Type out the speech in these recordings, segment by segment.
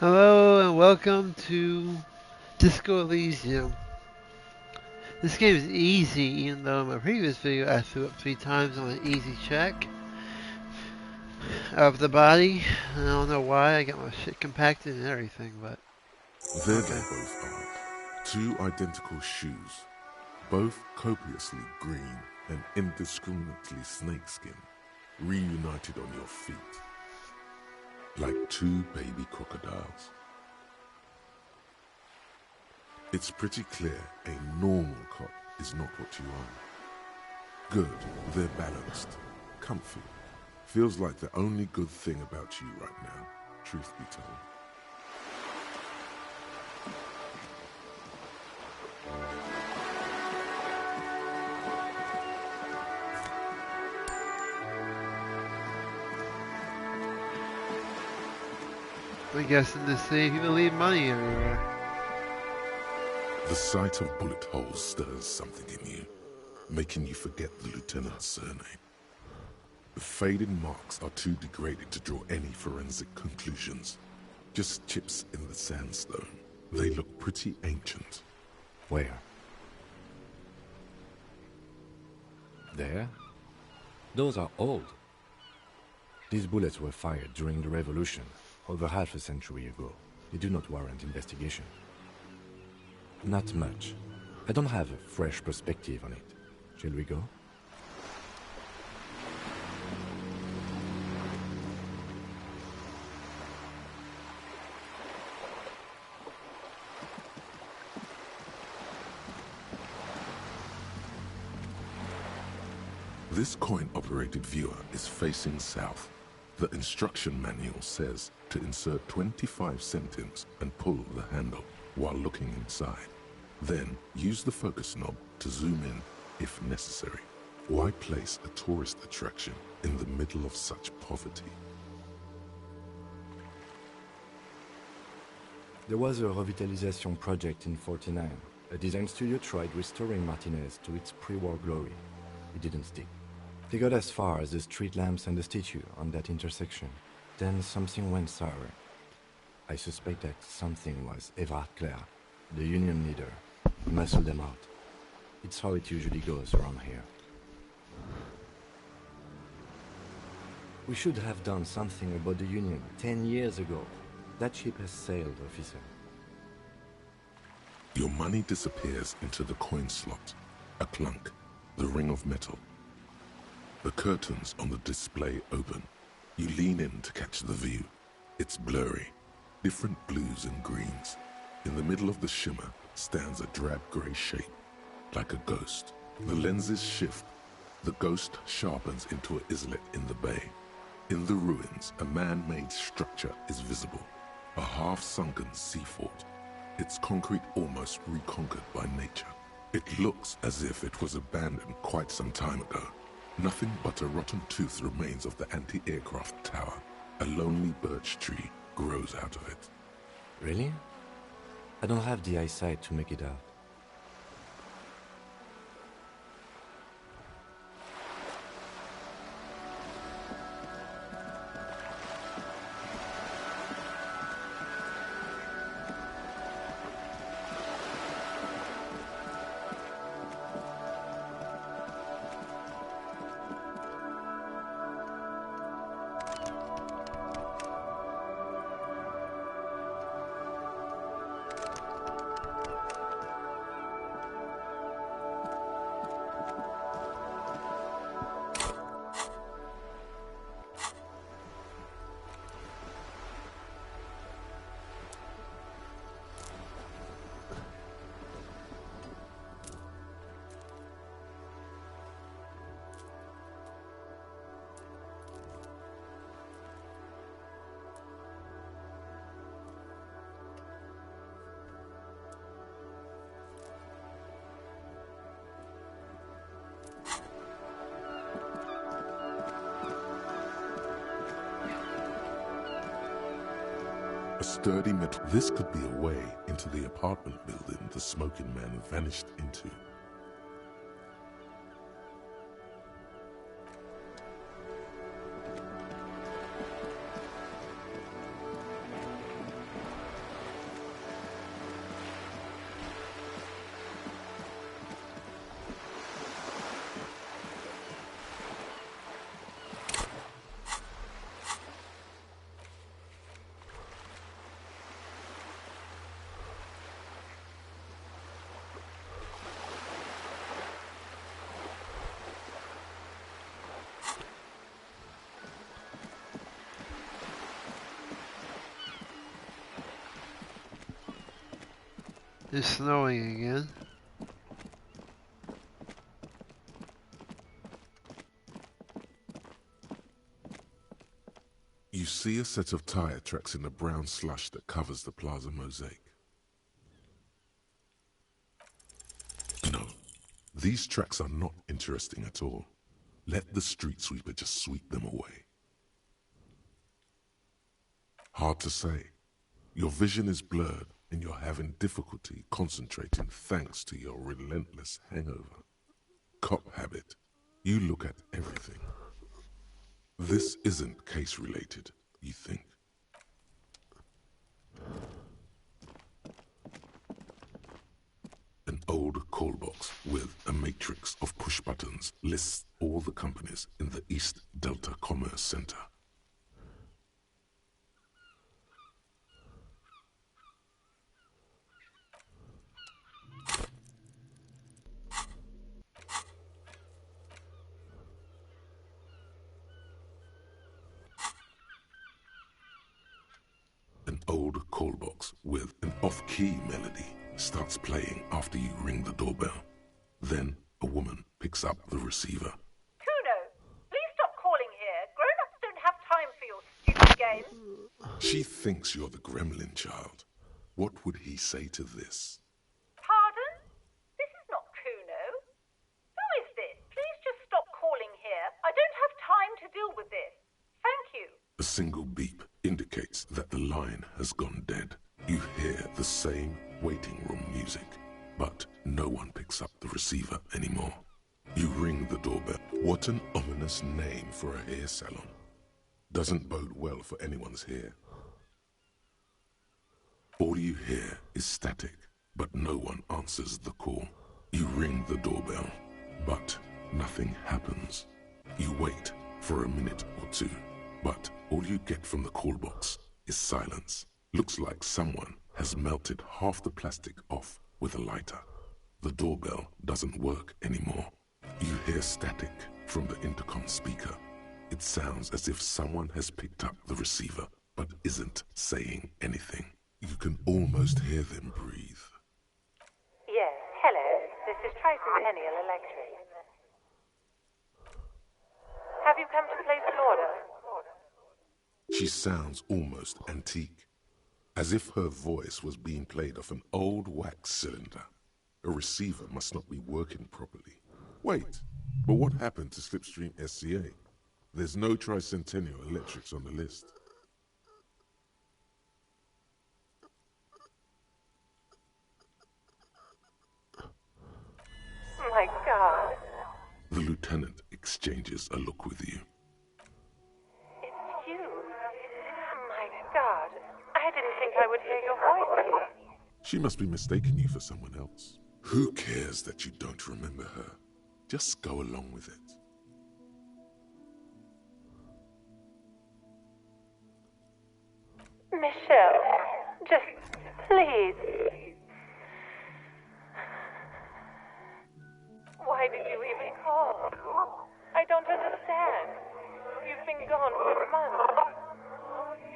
Hello and welcome to Disco Elysium. This game is easy, even though in my previous video I threw up 3 times on an easy check of the body. I don't know why, I got my shit compacted and everything, but There okay. they both are. Two identical shoes, both copiously green and indiscriminately snakeskin, reunited on your feet, like two baby crocodiles. It's pretty clear a normal cop is not what you are. Good, they're balanced, comfy. Feels like the only good thing about you right now, truth be told. I guess in this city people leave money everywhere. The sight of bullet holes stirs something in you, making you forget the lieutenant's surname. The faded marks are too degraded to draw any forensic conclusions. Just chips in the sandstone. They look pretty ancient. Where? There? Those are old. These bullets were fired during the revolution, over half a century ago. They do not warrant investigation. Not much. I don't have a fresh perspective on it. Shall we go? This coin-operated viewer is facing south. The instruction manual says to insert 25 centimes and pull the handle while looking inside. Then use the focus knob to zoom in if necessary. Why place a tourist attraction in the middle of such poverty? There was a revitalization project in '49. A design studio tried restoring Martinez to its pre-war glory. It didn't stick. They got as far as the street lamps and the statue on that intersection. Then something went sour. I suspect that something was Everard Clare, the union leader. He muscled them out. It's how it usually goes around here. We should have done something about the union 10 years ago. That ship has sailed, officer. Your money disappears into the coin slot. A clunk, the ring of metal. The curtains on the display open. You lean in to catch the view. It's blurry, different blues and greens. In the middle of the shimmer stands a drab grey shape, like a ghost. The lenses shift. The ghost sharpens into an islet in the bay. In the ruins, a man-made structure is visible, a half-sunken sea fort. Its concrete almost reconquered by nature. It looks as if it was abandoned quite some time ago. Nothing but a rotten tooth remains of the anti-aircraft tower. A lonely birch tree grows out of it. Really? I don't have the eyesight to make it out. A sturdy metal. This could be a way into the apartment building the smoking man vanished into. It's snowing again. You see a set of tire tracks in the brown slush that covers the plaza mosaic. No, these tracks are not interesting at all. Let the street sweeper just sweep them away. Hard to say. Your vision is blurred and you're having difficulty concentrating thanks to your relentless hangover. Cop habit. You look at everything. This isn't case-related, you think. An old call box with a matrix of push buttons lists all the companies in the East Delta Commerce Center. An old call box with an off-key melody starts playing after you ring the doorbell. Then a woman picks up the receiver. Kuno, please stop calling here. Grown-ups don't have time for your stupid games. She thinks you're the gremlin child. What would he say to this? Pardon? This is not Kuno. Who is this? Please just stop calling here. I don't have time to deal with this. Thank you. A single beep indicates that the line has gone dead. You hear the same waiting room music, but no one picks up the receiver anymore. You ring the doorbell. What an ominous name for a hair salon. Doesn't bode well for anyone's hair. All you hear is static, but no one answers the call. You ring the doorbell, but nothing happens. You wait for a minute or two, but all you get from the call box is silence. Looks like someone has melted half the plastic off with a lighter. The doorbell doesn't work anymore. You hear static from the intercom speaker. It sounds as if someone has picked up the receiver, but isn't saying anything. You can almost hear them breathe. Yes, hello. This is Tricentennial Electric. Have you come to place an order? She sounds almost antique, as if her voice was being played off an old wax cylinder. A receiver must not be working properly. Wait, but what happened to Slipstream SCA? There's no Tricentennial Electrics on the list. My God. The lieutenant exchanges a look with you. It's you. My God. I didn't think I would hear your voice. She must be mistaking you for someone else. Who cares that you don't remember her? Just go along with it. Michelle, just please. Why did you even call? I don't understand. You've been gone for months.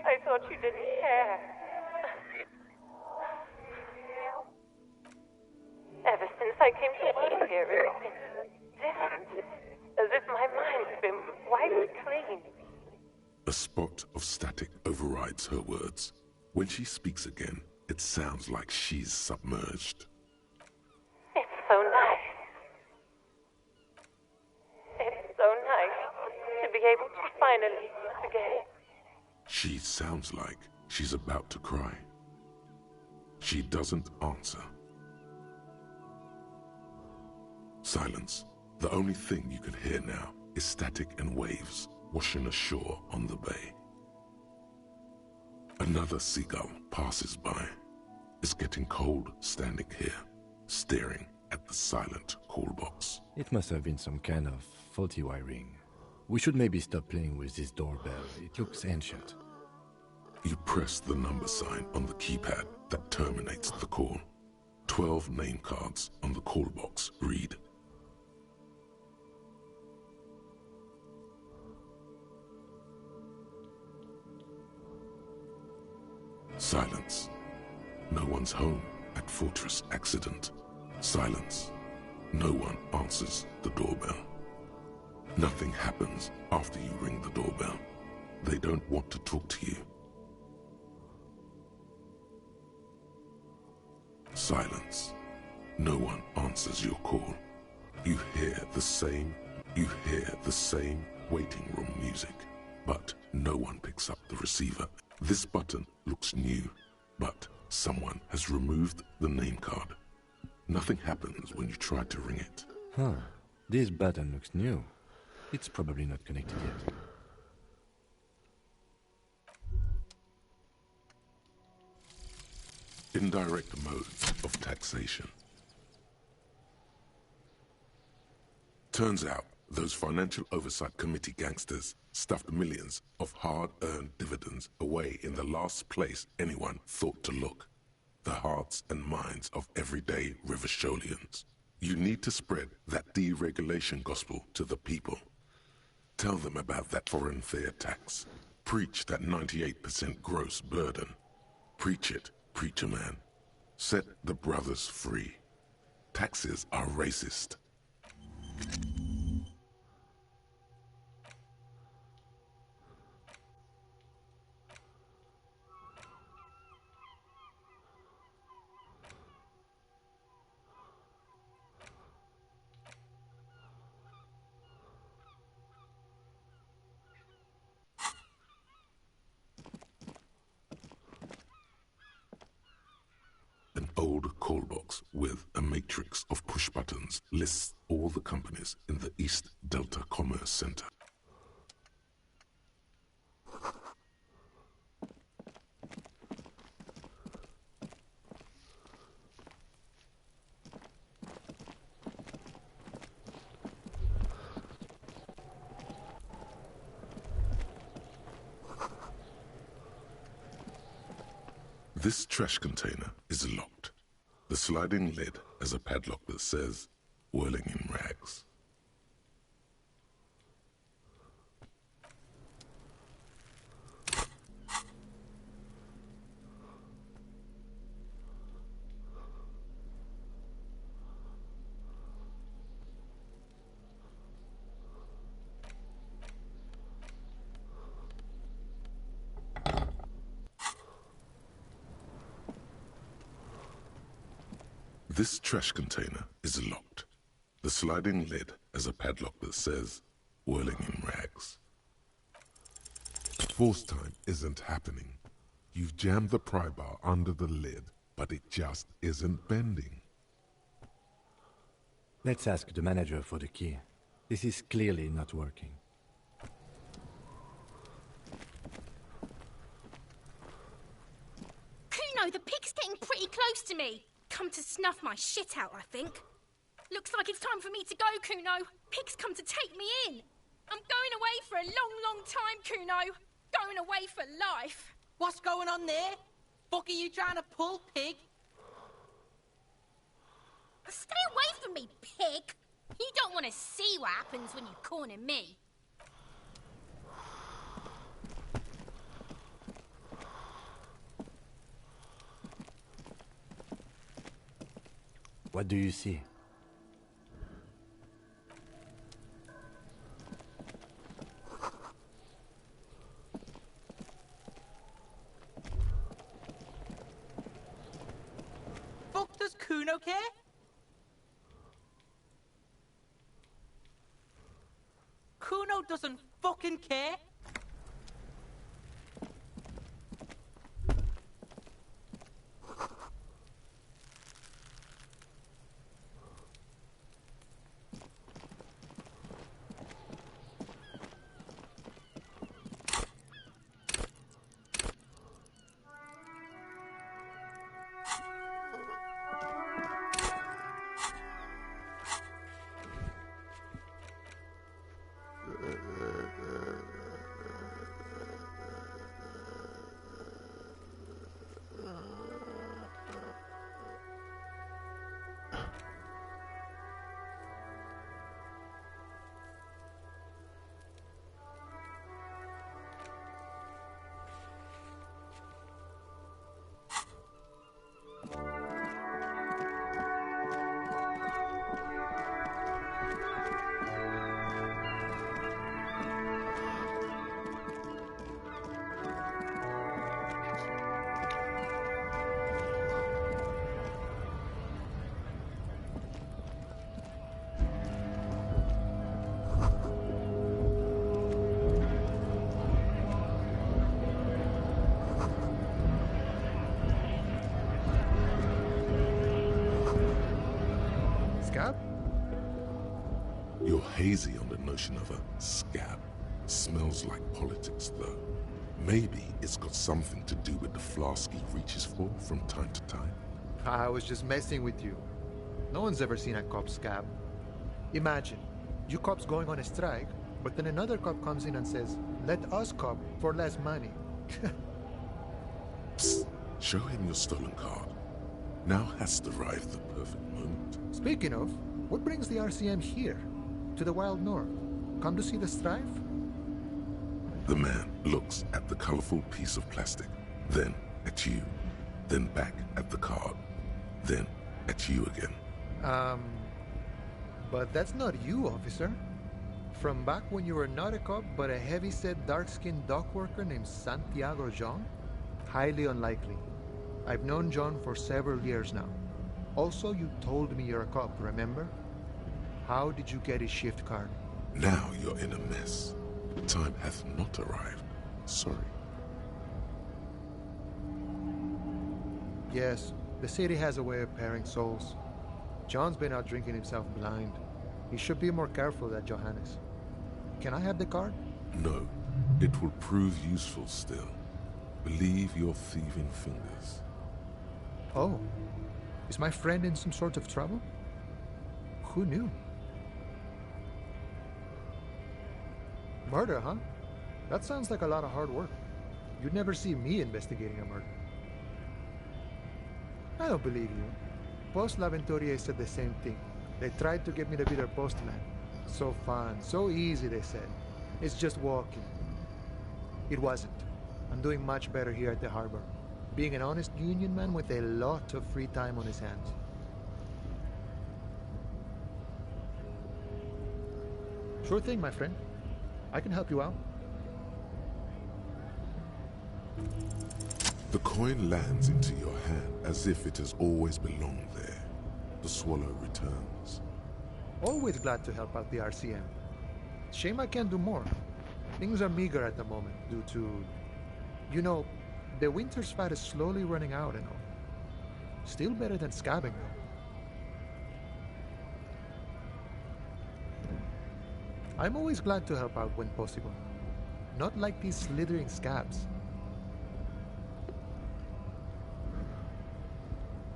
I thought you didn't care. Ever since I came to work here, it's been different. As if my mind's been wiped clean. A spot of static overrides her words. When she speaks again, it sounds like she's submerged. It's so nice. It's so nice to be able to finally meet again. She sounds like she's about to cry. She doesn't answer. Silence. The only thing you can hear now is static and waves washing ashore on the bay. Another seagull passes by. It's getting cold standing here, staring at the silent call box. It must have been some kind of faulty wiring. We should maybe stop playing with this doorbell. It looks ancient. You press the number sign on the keypad that terminates the call. 12 name cards on the call box read. Silence. No one's home at Fortress Accident. Silence. No one answers the doorbell. Nothing happens after you ring the doorbell. They don't want to talk to you. Silence. No one answers your call. You hear the same waiting room music, but no one picks up the receiver. This button looks new, but someone has removed the name card. Nothing happens when you try to ring it. Huh. This button looks new. It's probably not connected yet. Indirect modes of taxation. Turns out those Financial Oversight Committee gangsters stuffed millions of hard-earned dividends away in the last place anyone thought to look. The hearts and minds of everyday Rivasholians. You need to spread that deregulation gospel to the people. Tell them about that foreign fare tax. Preach that 98% gross burden. Preach it, preacher man. Set the brothers free. Taxes are racist. An old call box with a matrix of push buttons lists all the companies in the East Delta Commerce Center. This trash container is locked. The sliding lid has a padlock that says, "Whirling in rags." This trash container is locked. The sliding lid has a padlock that says, "Whirling in rags." Force time isn't happening. You've jammed the pry bar under the lid, but it just isn't bending. Let's ask the manager for the key. This is clearly not working. Kuno, the pig's getting pretty close to me. Come to snuff my shit out, I think. Looks like it's time for me to go, Kuno. Pig's come to take me in. I'm going away for a long, long time, Kuno. Going away for life. What's going on there? Fuck are you trying to pull, pig? Stay away from me, pig. You don't want to see what happens when you corner me. What do you see? Fuck does Kuno care? Kuno doesn't fucking care. You're hazy on the notion of a scab. Smells like politics, though. Maybe it's got something to do with the flask he reaches for from time to time. I was just messing with you. No one's ever seen a cop scab. Imagine, you cops going on a strike, but then another cop comes in and says, "Let us cop for less money." Psst, show him your stolen card. Now has arrived the perfect moment. Speaking of, what brings the RCM here? To the wild north? Come to see the strife? The man looks at the colorful piece of plastic, then at you, then back at the card, then at you again. But that's not you, officer. From back when you were not a cop, but a heavy-set, dark-skinned dock worker named Santiago John? Highly unlikely. I've known John for several years now. Also, you told me you're a cop, remember? How did you get his shift card? Now you're in a mess. Time hath not arrived. Sorry. Yes, the city has a way of pairing souls. John's been out drinking himself blind. He should be more careful than Johannes. Can I have the card? No, it will prove useful still. Believe your thieving fingers. Oh, is my friend in some sort of trouble? Who knew? Murder, huh? That sounds like a lot of hard work. You'd never see me investigating a murder. I don't believe you. Post L'Aventurier said the same thing. They tried to get me to be their postman. So fun, so easy, they said. It's just walking. It wasn't. I'm doing much better here at the harbor. Being an honest union man with a lot of free time on his hands. Sure thing, my friend. I can help you out. The coin lands into your hand as if it has always belonged there. The swallow returns. Always glad to help out the RCM. Shame I can't do more. Things are meager at the moment due to... You know, the winter's fat is slowly running out and all. Still better than scabbing, though. I'm always glad to help out when possible. Not like these slithering scabs.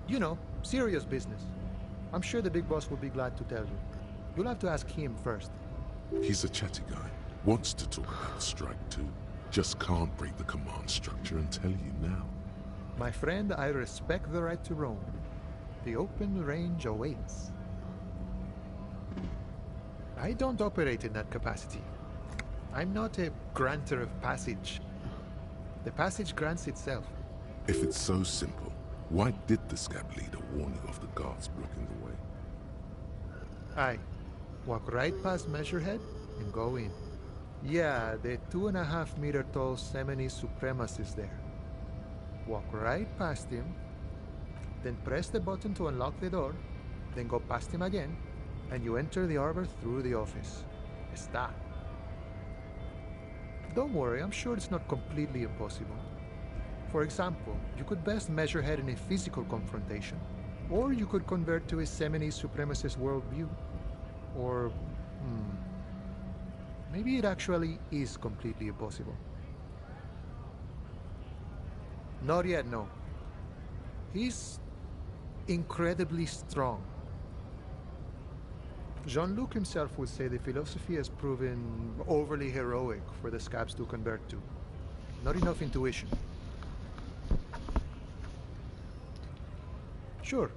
You know, serious business. I'm sure the big boss will be glad to tell you. You'll have to ask him first. He's a chatty guy. Wants to talk about the strike too. Just can't break the command structure and tell you now. My friend, I respect the right to roam. The open range awaits. I don't operate in that capacity. I'm not a granter of passage. The passage grants itself. If it's so simple, why did the scab leader warn you of the guards blocking the way? Aye. Walk right past Measurehead and go in. Yeah, the 2.5-meter tall Semini Supremus is there. Walk right past him, then press the button to unlock the door, then go past him again, and you enter the arbor through the office. Está. Don't worry, I'm sure it's not completely impossible. For example, you could best measure head in a physical confrontation, or you could convert to a Semini Supremacist worldview. Or, maybe it actually is completely impossible. Not yet, no. He's incredibly strong. Jean-Luc himself would say the philosophy has proven overly heroic for the scabs to convert to. Not enough intuition. Sure.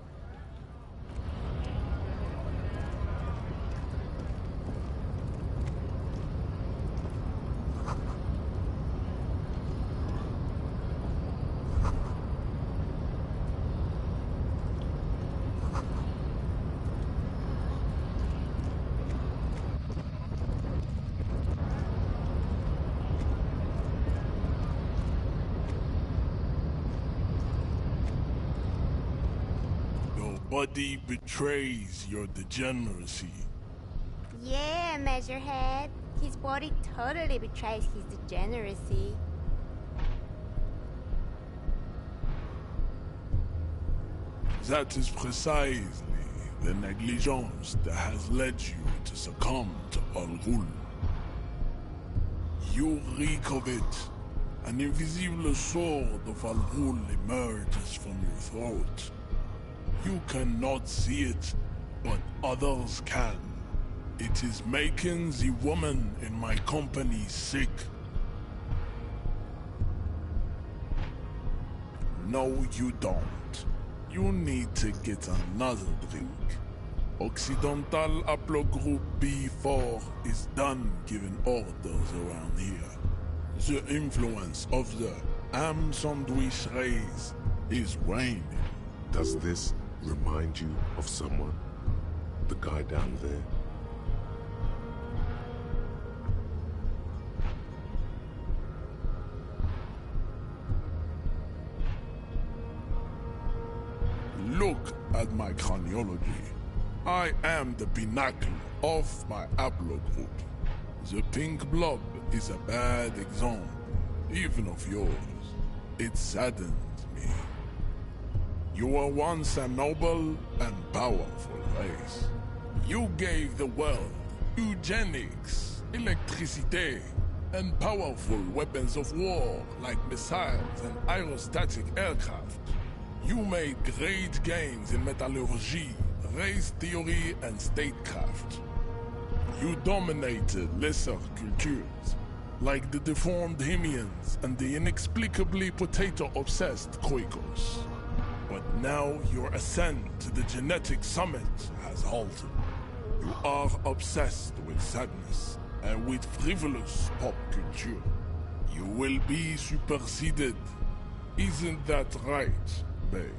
Nobody betrays your degeneracy. Yeah, Measurehead. His body totally betrays his degeneracy. That is precisely the negligence that has led you to succumb to Al Ghul. You reek of it. An invisible sword of Al Ghul emerges from your throat. You cannot see it, but others can. It is making the woman in my company sick. No, you don't. You need to get another drink. Occidental Haplogroup B4 is done giving orders around here. The influence of the ham sandwich race is waning. Does this remind you of someone? The guy down there? Look at my craniology. I am the pinnacle of my haplogroup. The pink blob is a bad example, even of yours. It saddens me. You were once a noble and powerful race. You gave the world eugenics, electricity, and powerful weapons of war like missiles and aerostatic aircraft. You made great gains in metallurgy, race theory, and statecraft. You dominated lesser cultures, like the deformed Hemians and the inexplicably potato-obsessed Quakers. But now your ascent to the genetic summit has halted. You are obsessed with sadness and with frivolous pop culture. You will be superseded. Isn't that right, babe?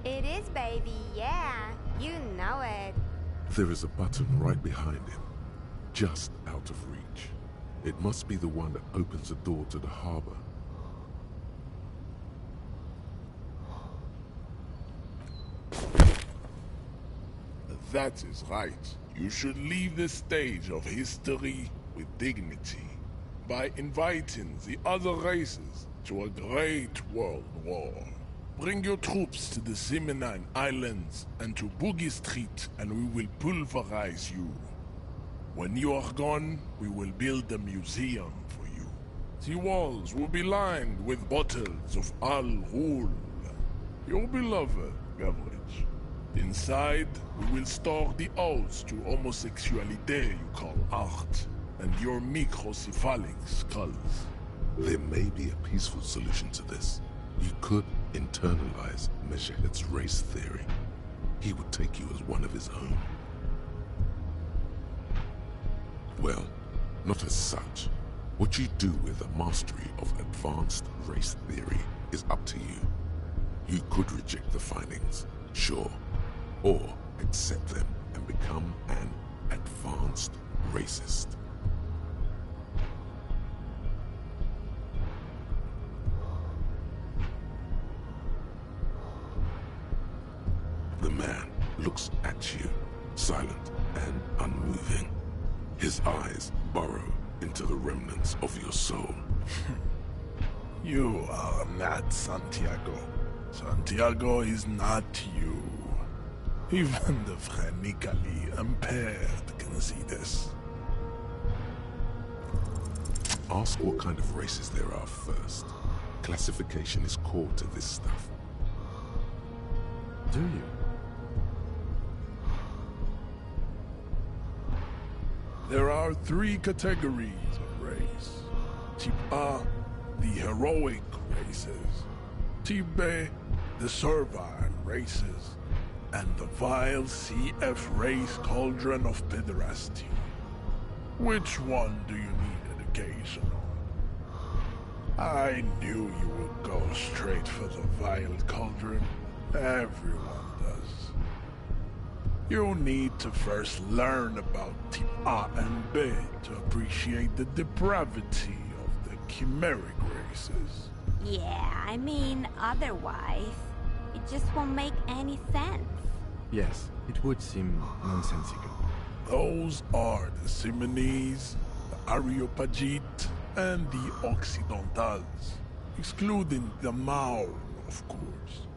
It is, baby, yeah. You know it. There is a button right behind him, just out of reach. It must be the one that opens the door to the harbor. That is right. You should leave the stage of history with dignity by inviting the other races to a great world war. Bring your troops to the Simonine Islands and to Boogie Street, and we will pulverize you. When you are gone, we will build a museum for you. The walls will be lined with bottles of Al Ghul, your beloved beverage. Inside, we will store the odes to homosexuality you call art, and your microcephalic skulls. There may be a peaceful solution to this. You could internalize Meshached's race theory. He would take you as one of his own. Well, not as such. What you do with the mastery of advanced race theory is up to you. You could reject the findings, sure, or accept them and become an advanced racist. The man looks at you, silent and unmoving. His eyes burrow into the remnants of your soul. You are not Santiago. Santiago is not you. Even the phrenically impaired can see this. Ask what kind of races there are first. Classification is core to this stuff. Do you? There are 3 categories of race. Type A, the heroic races. Type B, the servile races. And the vile CF race cauldron of pederasty. Which one do you need education on? I knew you would go straight for the vile cauldron. Everyone does. You need to first learn about Type A and B to appreciate the depravity of the chimeric races. Yeah, I mean, otherwise, it just won't make any sense. Yes, it would seem nonsensical. Those are the Simonese, the Areopagite, and the Occidentals, excluding the Maun, of course.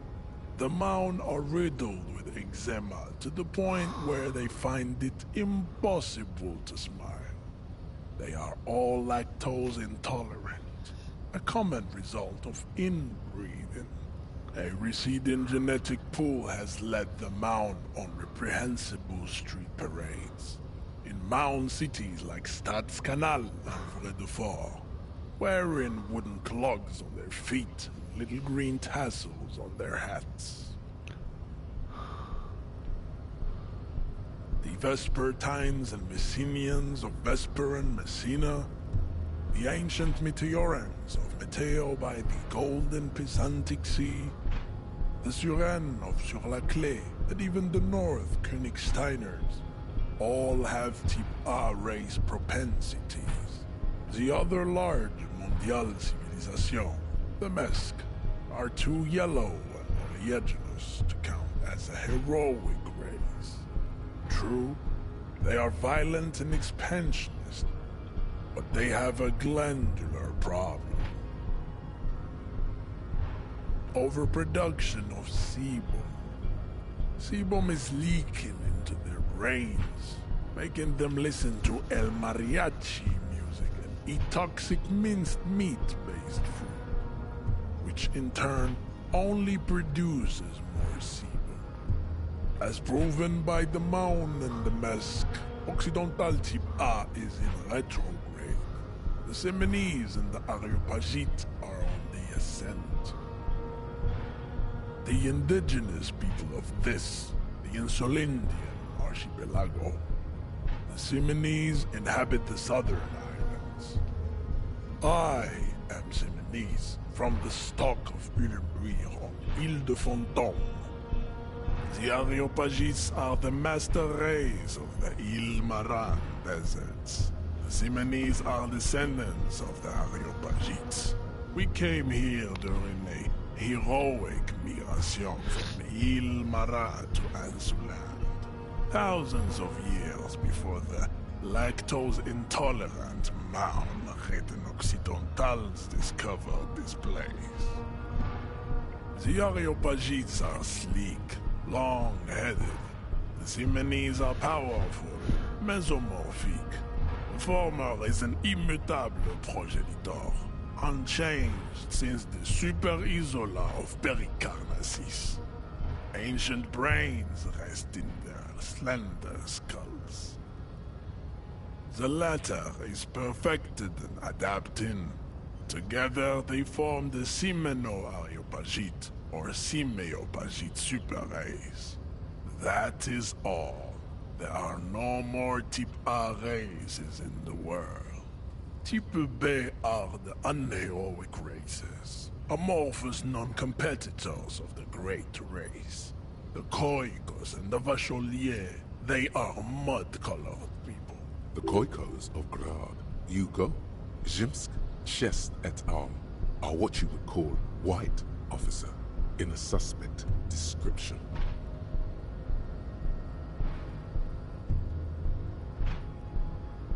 The Maun are riddled with eczema to the point where they find it impossible to smile. They are all lactose intolerant, a common result of inbreeding. A receding genetic pool has led them out on reprehensible street parades in mound cities like Stadskanal and Vredefort, wearing wooden clogs on their feet and little green tassels on their hats. The Vespertines and Messenians of Vesper and Messina, the ancient Meteorans of Meteo by the golden Pisantic Sea, the Suren of Sur-la-Clé, and even the North Königsteiners, all have type A race propensities. The other large mondial civilization, the Mesk, are too yellow and oleaginous to count as a heroic race. True, they are violent and expansionist, but they have a glandular problem. Overproduction of sebum. Sebum is leaking into their brains, making them listen to El Mariachi music and eat toxic minced meat-based food, which in turn only produces more sebum. As proven by the Maun and the Mesk, Occidental Type A is in retrograde. The Semenese and the Areopagite are on the ascent. The indigenous people of this, the Insulindian archipelago. The Semenese inhabit the southern islands. I am Semenese, from the stock of Ulebuir on Ile de Fantôme. The Areopagites are the master race of the Ile Maran deserts. The Semenese are descendants of the Areopagites. We came here during a heroic migration from Ile Marat to Ansuland, thousands of years before the lactose-intolerant Marne Occidentals discovered this place. The Areopagites are sleek, long-headed. The Semenese are powerful, mesomorphic. The former is an immutable progenitor, unchanged since the Super Isola of Pericarnassus. Ancient brains rest in their slender skulls. The latter is perfected and adapting. Together they form the Simeno-Areopagite, or Simeopagite superrace. That is all. There are no more Type A races in the world. Type B are the unheroic races, amorphous non-competitors of the great race. The Khoikos and the Vacholier, they are mud-colored people. The Khoikos of Grad, Yugo, Zhimsk, Chest et al. Are what you would call white, officer, in a suspect description.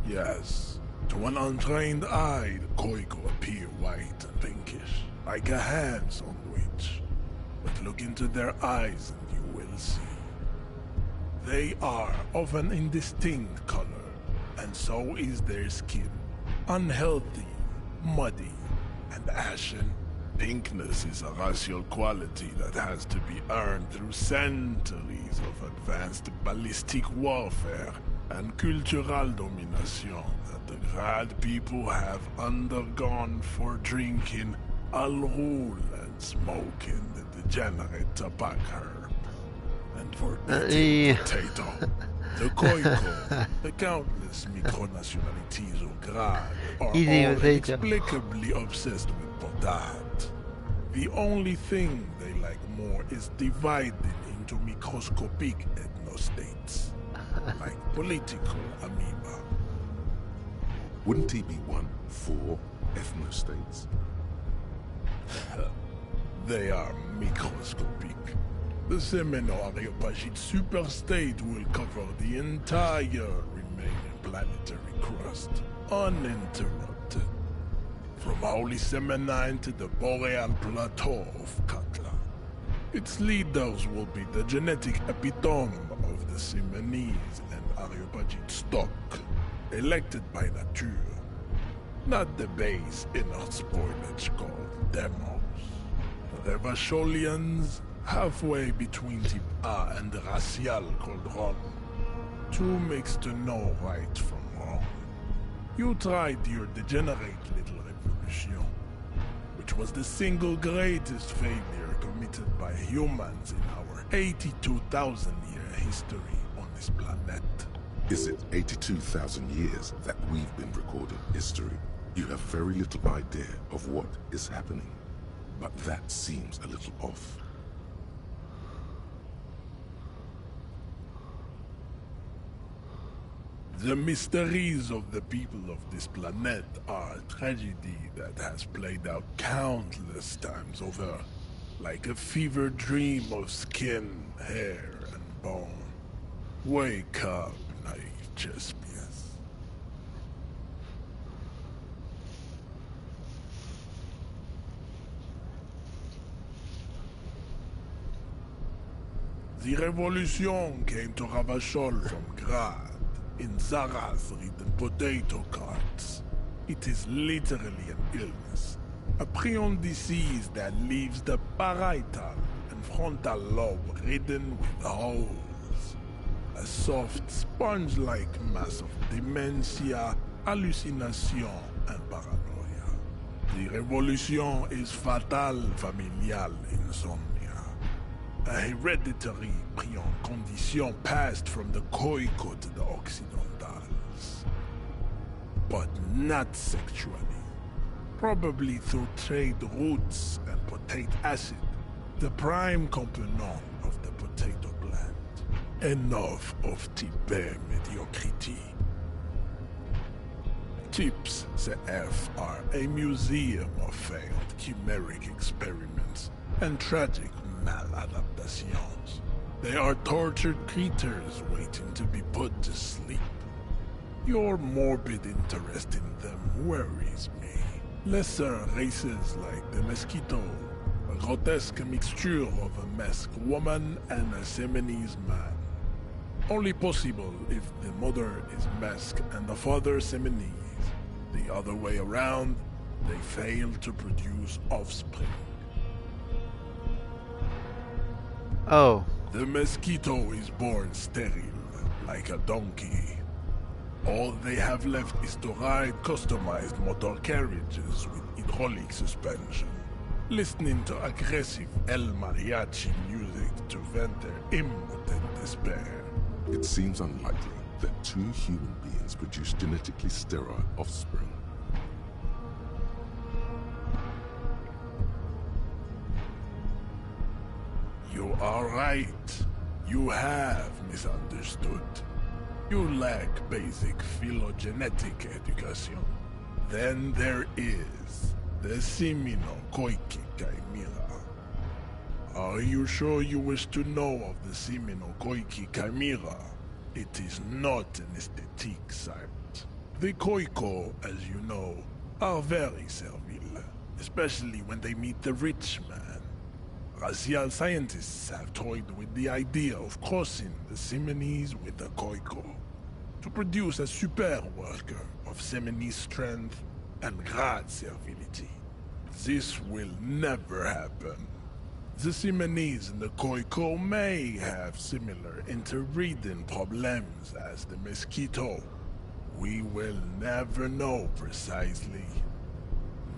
Yes. To an untrained eye, the Khoiko appear white and pinkish, like a hand sandwich. But look into their eyes and you will see. They are of an indistinct color, and so is their skin. Unhealthy, muddy, and ashen. Pinkness is a racial quality that has to be earned through centuries of advanced ballistic warfare and cultural domination that the Grad people have undergone for drinking Al Rul and smoking the degenerate tobacco herb. And for eating potato. The Khoiko, the countless micronationalities of Grad, are all inexplicably obsessed with potat. The only thing they like more is dividing into microscopic ethnostates, like political amoeba. Wouldn't he be one for ethnostates? They are microscopic. The Semeno-Areopagite superstate will cover the entire remaining planetary crust, uninterrupted. From Holy Semenine to the Boreal Plateau of Katla. Its leaders will be the genetic epitome of the Simonese and Areopagite stock, elected by nature, not the base inner spoilage called demos. Revacholians, halfway between Type A and the racial called Ron. Two makes to know right from wrong. You tried your degenerate little revolution, which was the single greatest failure committed by humans in our 82,000-year history on this planet. Is it 82,000 years that we've been recording history? You have very little idea of what is happening, but that seems a little off. The mysteries of the people of this planet are a tragedy that has played out countless times over, like a fever dream of skin, hair, and bone. Wake up, naive Chespius. The revolution came to Ravachol from Grad, in Zaraz-ridden potato carts. It is literally an illness, a prion disease that leaves the parietal and frontal lobe ridden with holes. A soft, sponge-like mass of dementia, hallucination, and paranoia. The revolution is fatal familial insomnia. A hereditary prion condition passed from the Koiko to the Occidentals. But not sexually. Probably through trade roots and potate acid, the prime component of the potato plant. Enough of type mediocrity. Tips CF are a museum of failed chimeric experiments and tragic maladaptations. They are tortured creatures waiting to be put to sleep. Your morbid interest in them worries me. Lesser races like the mosquito, a grotesque mixture of a masked woman and a Semenese man. Only possible if the mother is masked and the father Semenese. The other way around, they fail to produce offspring. Oh. The mosquito is born sterile, like a donkey. All they have left is to ride customized motor carriages with hydraulic suspension, listening to aggressive El Mariachi music to vent their impotent despair. It seems unlikely that two human beings produce genetically sterile offspring. You are right. You have misunderstood. You lack basic phylogenetic education. Then there is the Semino-Koiki Chimera. Are you sure you wish to know of the Semino-Koiki Chimera? It is not an aesthetic site. The Koiko, as you know, are very servile, especially when they meet the rich man. Racial scientists have toyed with the idea of crossing the Semenese with the Koiko to produce a super worker of Semenese strength and Grad servility. This will never happen. The Semenese and the Koiko may have similar interbreeding problems as the mosquito. We will never know precisely.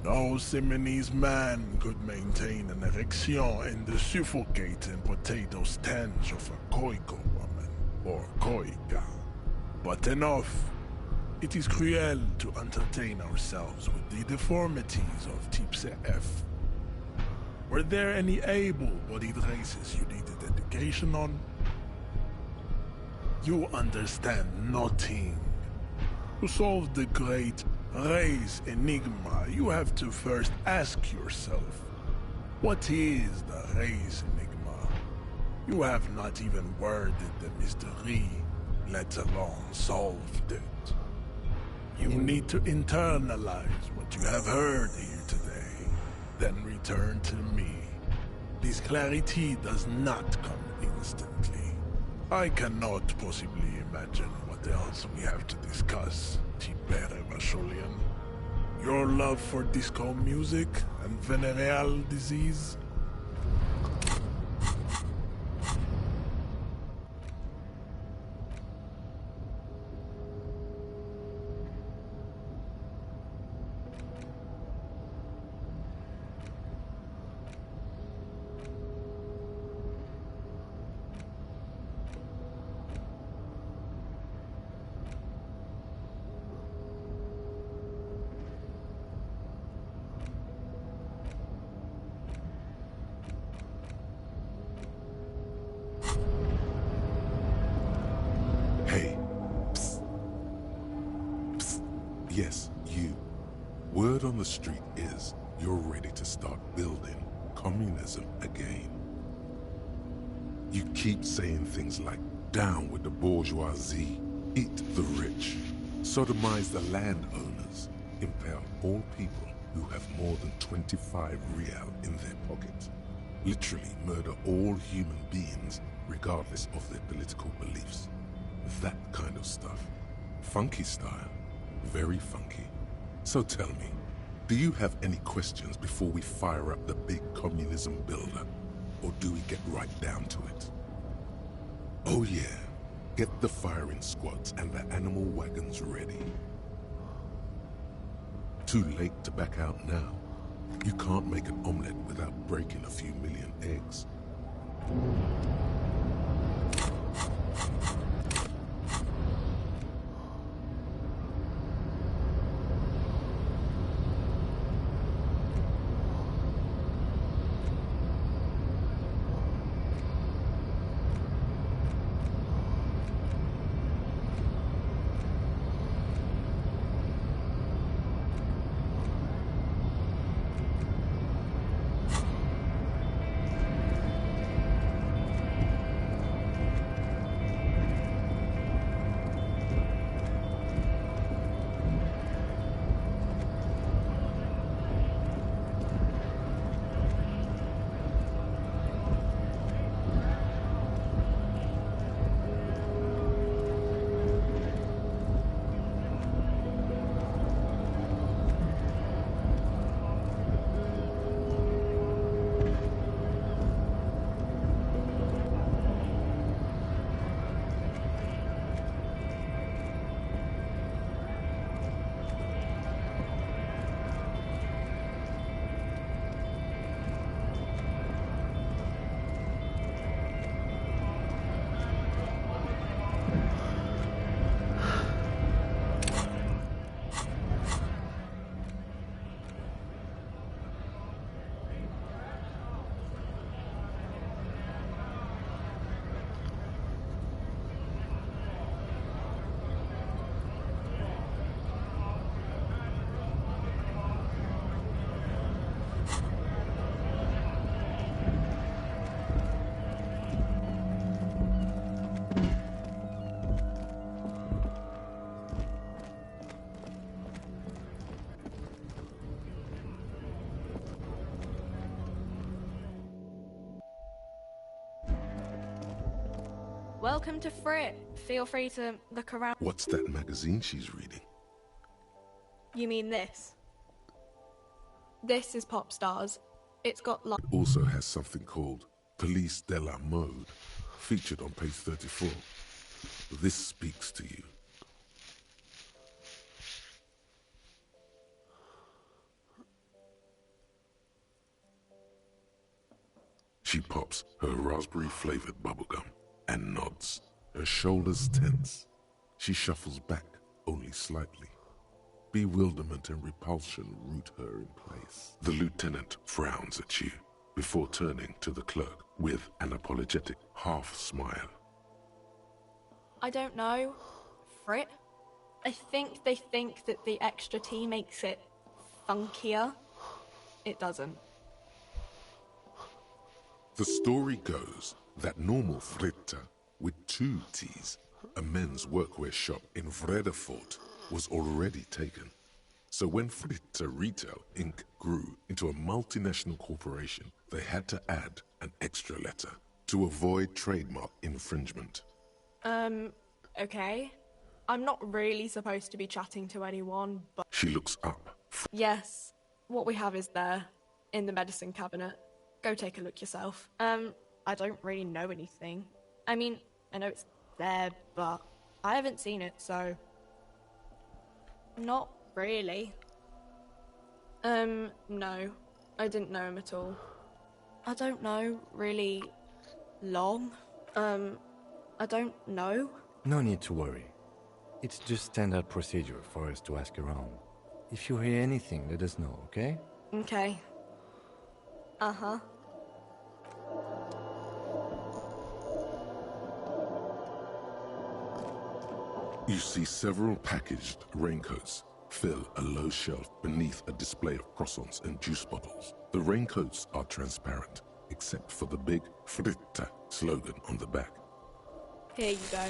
No Semenese man could maintain an erection in the suffocating potato stench of a Koiko woman, or Koika. But enough. It is cruel to entertain ourselves with the deformities of Type CF. Were there any able-bodied races you needed education on? You understand nothing. To solve the great race enigma, you have to first ask yourself, what is the race enigma? You have not even worded the mystery, let alone solved it. You need to internalize what you have heard here today, then return to me. This clarity does not come instantly. I cannot possibly imagine what else we have to discuss, Tipere Vasholian. Your love for disco music and venereal disease? Hey. Psst. Psst. Yes, you. Word on the street is you're ready to start building communism again. You keep saying things like, down with the bourgeoisie, eat the rich, sodomize the landowners, impel all people who have more than 25 real in their pockets, literally murder all human beings regardless of their political beliefs. That kind of stuff. Funky style. Very funky. So tell me, do you have any questions before we fire up the big communism builder? Or do we get right down to it? Oh yeah, get the firing squads and the animal wagons ready. Too late to back out now. You can't make an omelette without breaking a few million eggs. Welcome to Frit. Feel free to look around. What's that magazine she's reading? You mean this? This is Pop Stars. It's got It also has something called Police de la Mode, featured on page 34. This speaks to you. She pops her raspberry-flavored bubblegum and nods, her shoulders tense. She shuffles back only slightly. Bewilderment and repulsion root her in place. The lieutenant frowns at you before turning to the clerk with an apologetic half-smile. I don't know. Frit? I think they think that the extra T makes it funkier. It doesn't. The story goes that normal Fritta, with 2 T's, a men's workwear shop in Vredefort, was already taken. So when Fritta Retail Inc. grew into a multinational corporation, they had to add an extra letter to avoid trademark infringement. Okay. I'm not really supposed to be chatting to anyone, but... She looks up. Yes, what we have is there, in the medicine cabinet. Go take a look yourself. I don't really know anything. I mean, I know it's there, but I haven't seen it, so... Not really. No. I didn't know him at all. I don't know, really... long. I don't know. No need to worry. It's just standard procedure for us to ask around. If you hear anything, let us know, okay? Okay. Uh-huh. You see several packaged raincoats fill a low shelf beneath a display of croissants and juice bottles. The raincoats are transparent, except for the big Fritta slogan on the back. Here you go.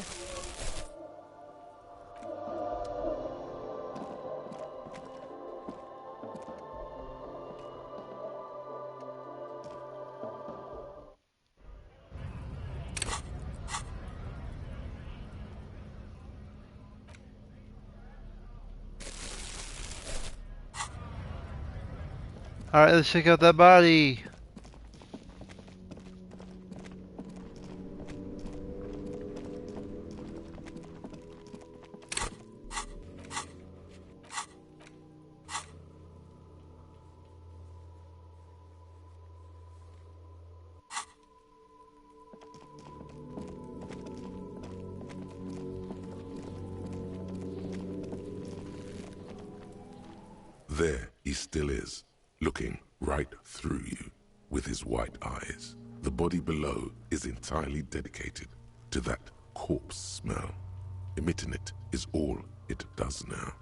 Alright, let's check out that body. There he still is, looking right through you with his white eyes. The body below is entirely dedicated to that corpse smell. Emitting it is all it does now.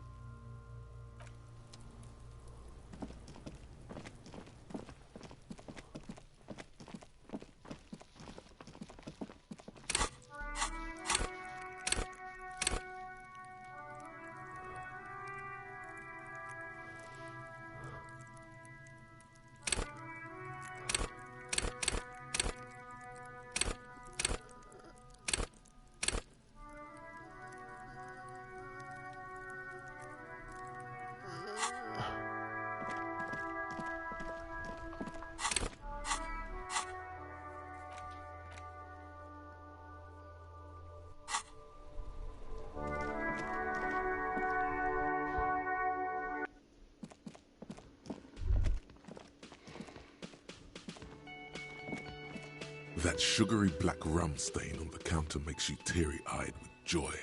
That sugary black rum stain on the counter makes you teary-eyed with joy.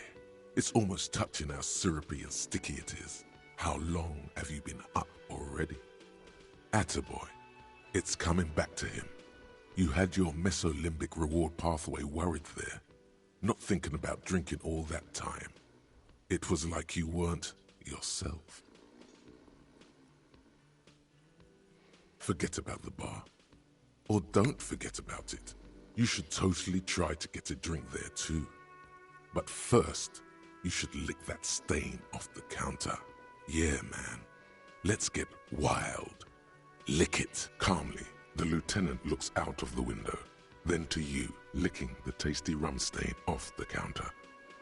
It's almost touching how syrupy and sticky it is. How long have you been up already? Attaboy. It's coming back to him. You had your mesolimbic reward pathway worried there, not thinking about drinking all that time. It was like you weren't yourself. Forget about the bar. Or don't forget about it. You should totally try to get a drink there too. But first, you should lick that stain off the counter. Yeah, man. Let's get wild. Lick it. Calmly, the lieutenant looks out of the window, then to you, licking the tasty rum stain off the counter,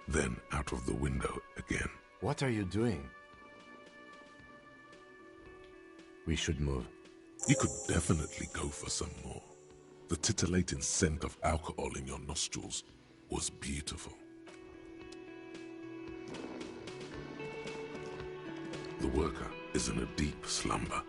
then out of the window again. What are you doing? We should move. You could definitely go for some more. The titillating scent of alcohol in your nostrils was beautiful. The worker is in a deep slumber.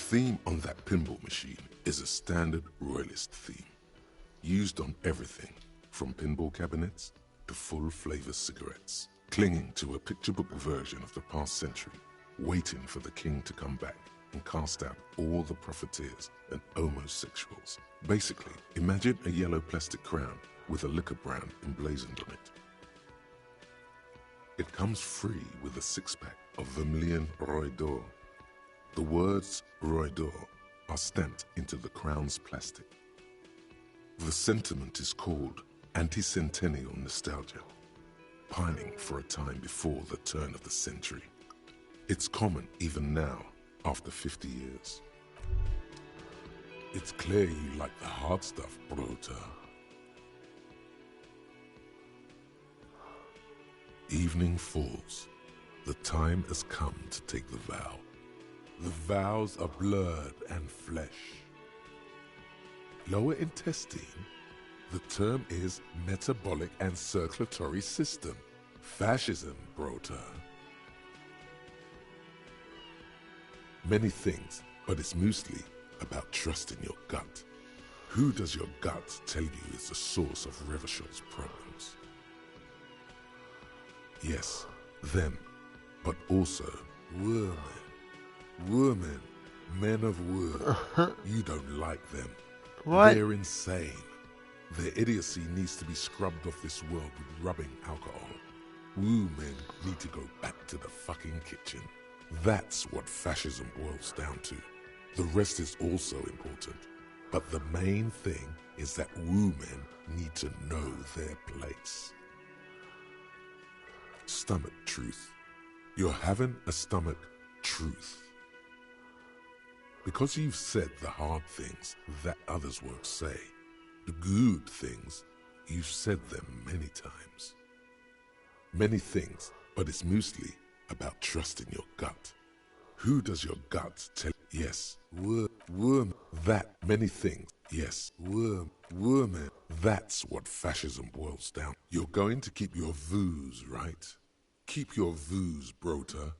theme on that pinball machine is a standard royalist theme, used on everything from pinball cabinets to full-flavor cigarettes, clinging to a picture book version of the past century, waiting for the king to come back and cast out all the profiteers and homosexuals. Basically, imagine a yellow plastic crown with a liquor brand emblazoned on it. It comes free with a six-pack of Vermilion Roy d'Or. The words Roy d'Or are stamped into the crown's plastic. The sentiment is called anti-centennial nostalgia, pining for a time before the turn of the century. It's common even now, after 50 years. It's clear you like the hard stuff, Brota. Evening falls. The time has come to take the vow. The vows are blood and flesh. Lower intestine, the term is metabolic and circulatory system. Fascism, Brota. Many things, but it's mostly about trusting your gut. Who does your gut tell you is the source of Revachel's problems? Yes, them, but also women. Women, men of wood. You don't like them. What? They're insane. Their idiocy needs to be scrubbed off this world with rubbing alcohol. Woo men need to go back to the fucking kitchen. That's what fascism boils down to. The rest is also important. But the main thing is that woo men need to know their place. Stomach truth. You're having a stomach truth. Because you've said the hard things that others won't say, the good things, you've said them many times. Many things, but it's mostly about trusting your gut. Who does your gut tell? Yes, worm, that many things. Yes, woman. That's what fascism boils down. You're going to keep your views, right? Keep your views, Brota.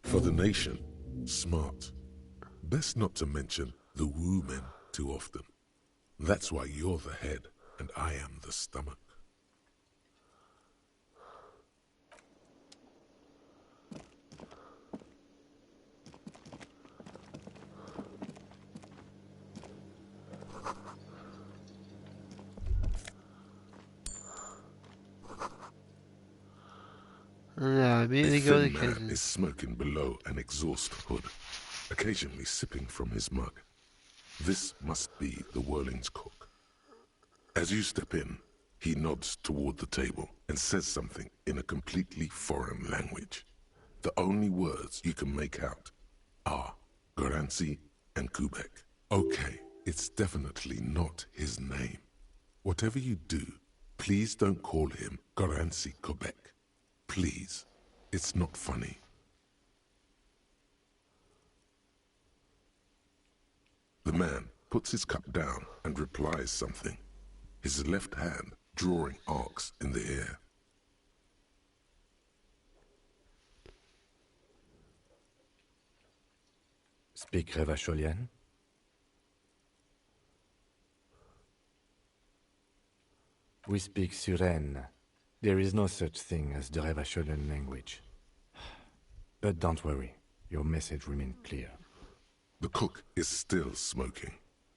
For the nation, smart. Best not to mention the woo men too often. That's why you're the head and I am the stomach. Yeah, immediately A go to thin the man kitchen. is smoking below an exhaust hood, occasionally sipping from his mug. This must be the Whirling's cook. As you step in, he nods toward the table and says something in a completely foreign language. The only words you can make out are Garancy and Kubek. Okay, it's definitely not his name. Whatever you do, please don't call him Garancy Kubek. Please, it's not funny. The man puts his cup down and replies something, his left hand drawing arcs in the air. Speak Revacholian? We speak Suren. There is no such thing as the Revacholian language. But don't worry, your message remains clear. The cook is still smoking,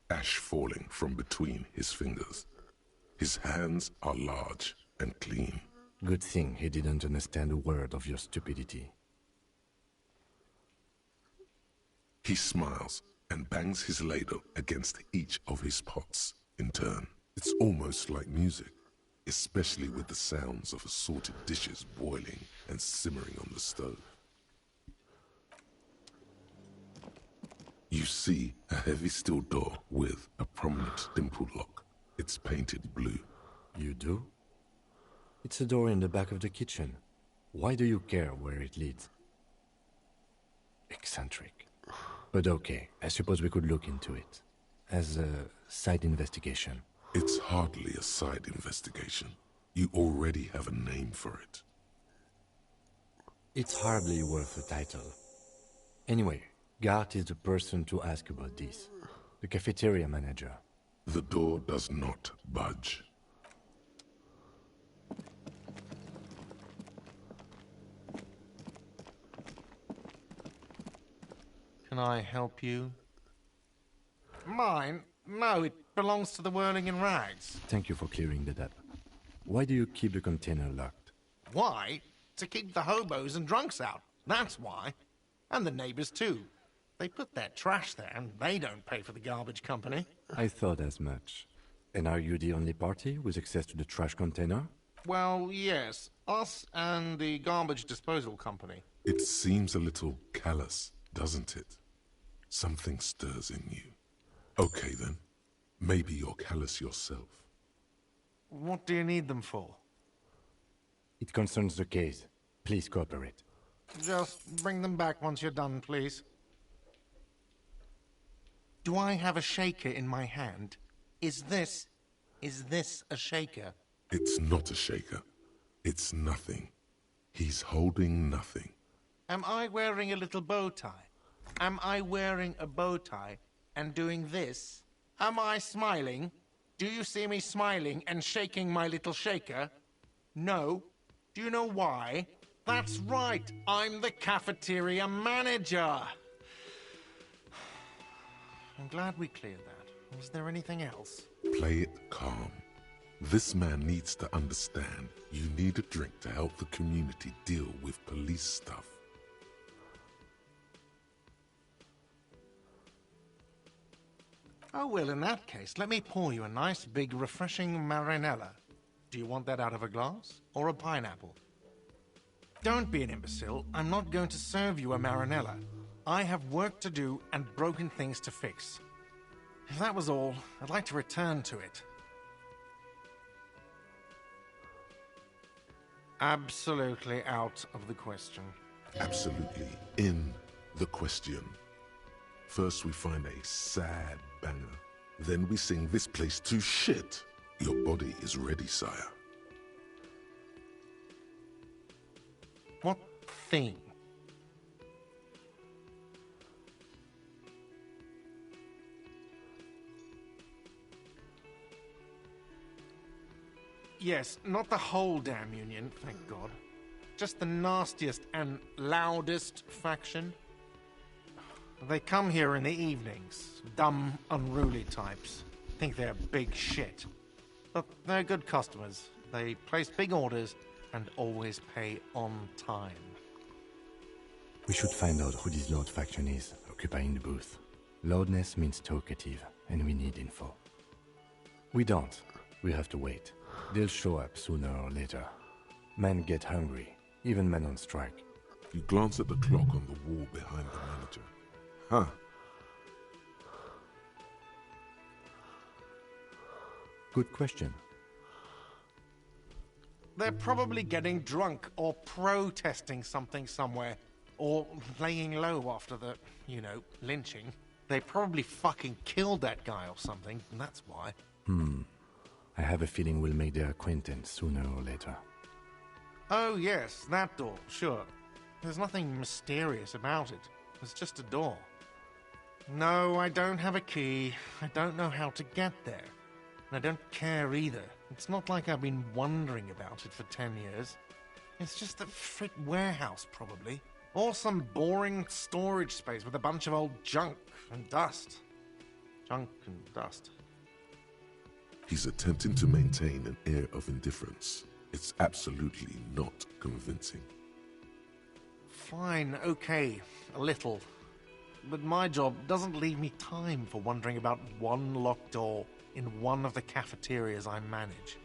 ash falling from between his fingers. His hands are large and clean. Good thing he didn't understand a word of your stupidity. He smiles and bangs his ladle against each of his pots in turn. It's almost like music, especially with the sounds of assorted dishes boiling and simmering on the stove. You see a heavy steel door with a prominent dimple lock. It's painted blue. You do? It's a door in the back of the kitchen. Why do you care where it leads? Eccentric. But okay, I suppose we could look into it. As a side investigation. It's hardly a side investigation. You already have a name for it. It's hardly worth a title. Anyway, Gart is the person to ask about this. The cafeteria manager. The door does not budge. Can I help you? Mine? No, it belongs to the Whirling in Rags. Thank you for clearing that up. Why do you keep the container locked? Why? To keep the hobos and drunks out. That's why. And the neighbors too. They put their trash there and they don't pay for the garbage company. I thought as much. And are you the only party with access to the trash container? Well, yes. Us and the garbage disposal company. It seems a little callous, doesn't it? Something stirs in you. Okay then. Maybe you're callous yourself. What do you need them for? It concerns the case. Please cooperate. Just bring them back once you're done, please. Do I have a shaker in my hand? Is this a shaker? It's not a shaker. It's nothing. He's holding nothing. Am I wearing a little bow tie? Am I wearing a bow tie and doing this? Am I smiling? Do you see me smiling and shaking my little shaker? No. Do you know why? That's right. I'm the cafeteria manager. I'm glad we cleared that. Was there anything else? Play it calm. This man needs to understand you need a drink to help the community deal with police stuff. Oh, well, in that case, let me pour you a nice, big, refreshing marinella. Do you want that out of a glass or a pineapple? Don't be an imbecile. I'm not going to serve you a marinella. I have work to do and broken things to fix. If that was all, I'd like to return to it. Absolutely out of the question. Absolutely in the question. First we find a sad banger. Then we sing this place to shit. Your body is ready, sire. What thing? Yes, not the whole damn union, thank God. Just the nastiest and loudest faction. They come here in the evenings. Dumb, unruly types. Think they're big shit. But they're good customers. They place big orders and always pay on time. We should find out who this Lord faction is, occupying the booth. Loudness means talkative, and we need info. We don't. We have to wait. They'll show up sooner or later. Men get hungry, even men on strike. You glance at the clock on the wall behind the manager. Huh. Good question. They're probably getting drunk or protesting something somewhere. Or laying low after the, lynching. They probably fucking killed that guy or something, and that's why. I have a feeling we'll make their acquaintance sooner or later. Oh yes, that door, sure. There's nothing mysterious about it. It's just a door. No, I don't have a key. I don't know how to get there. And I don't care either. It's not like I've been wondering about it for 10 years. It's just a frick warehouse, probably. Or some boring storage space with a bunch of old junk and dust. Junk and dust. He's attempting to maintain an air of indifference. It's absolutely not convincing. Fine, okay, a little. But my job doesn't leave me time for wondering about one locked door in one of the cafeterias I manage.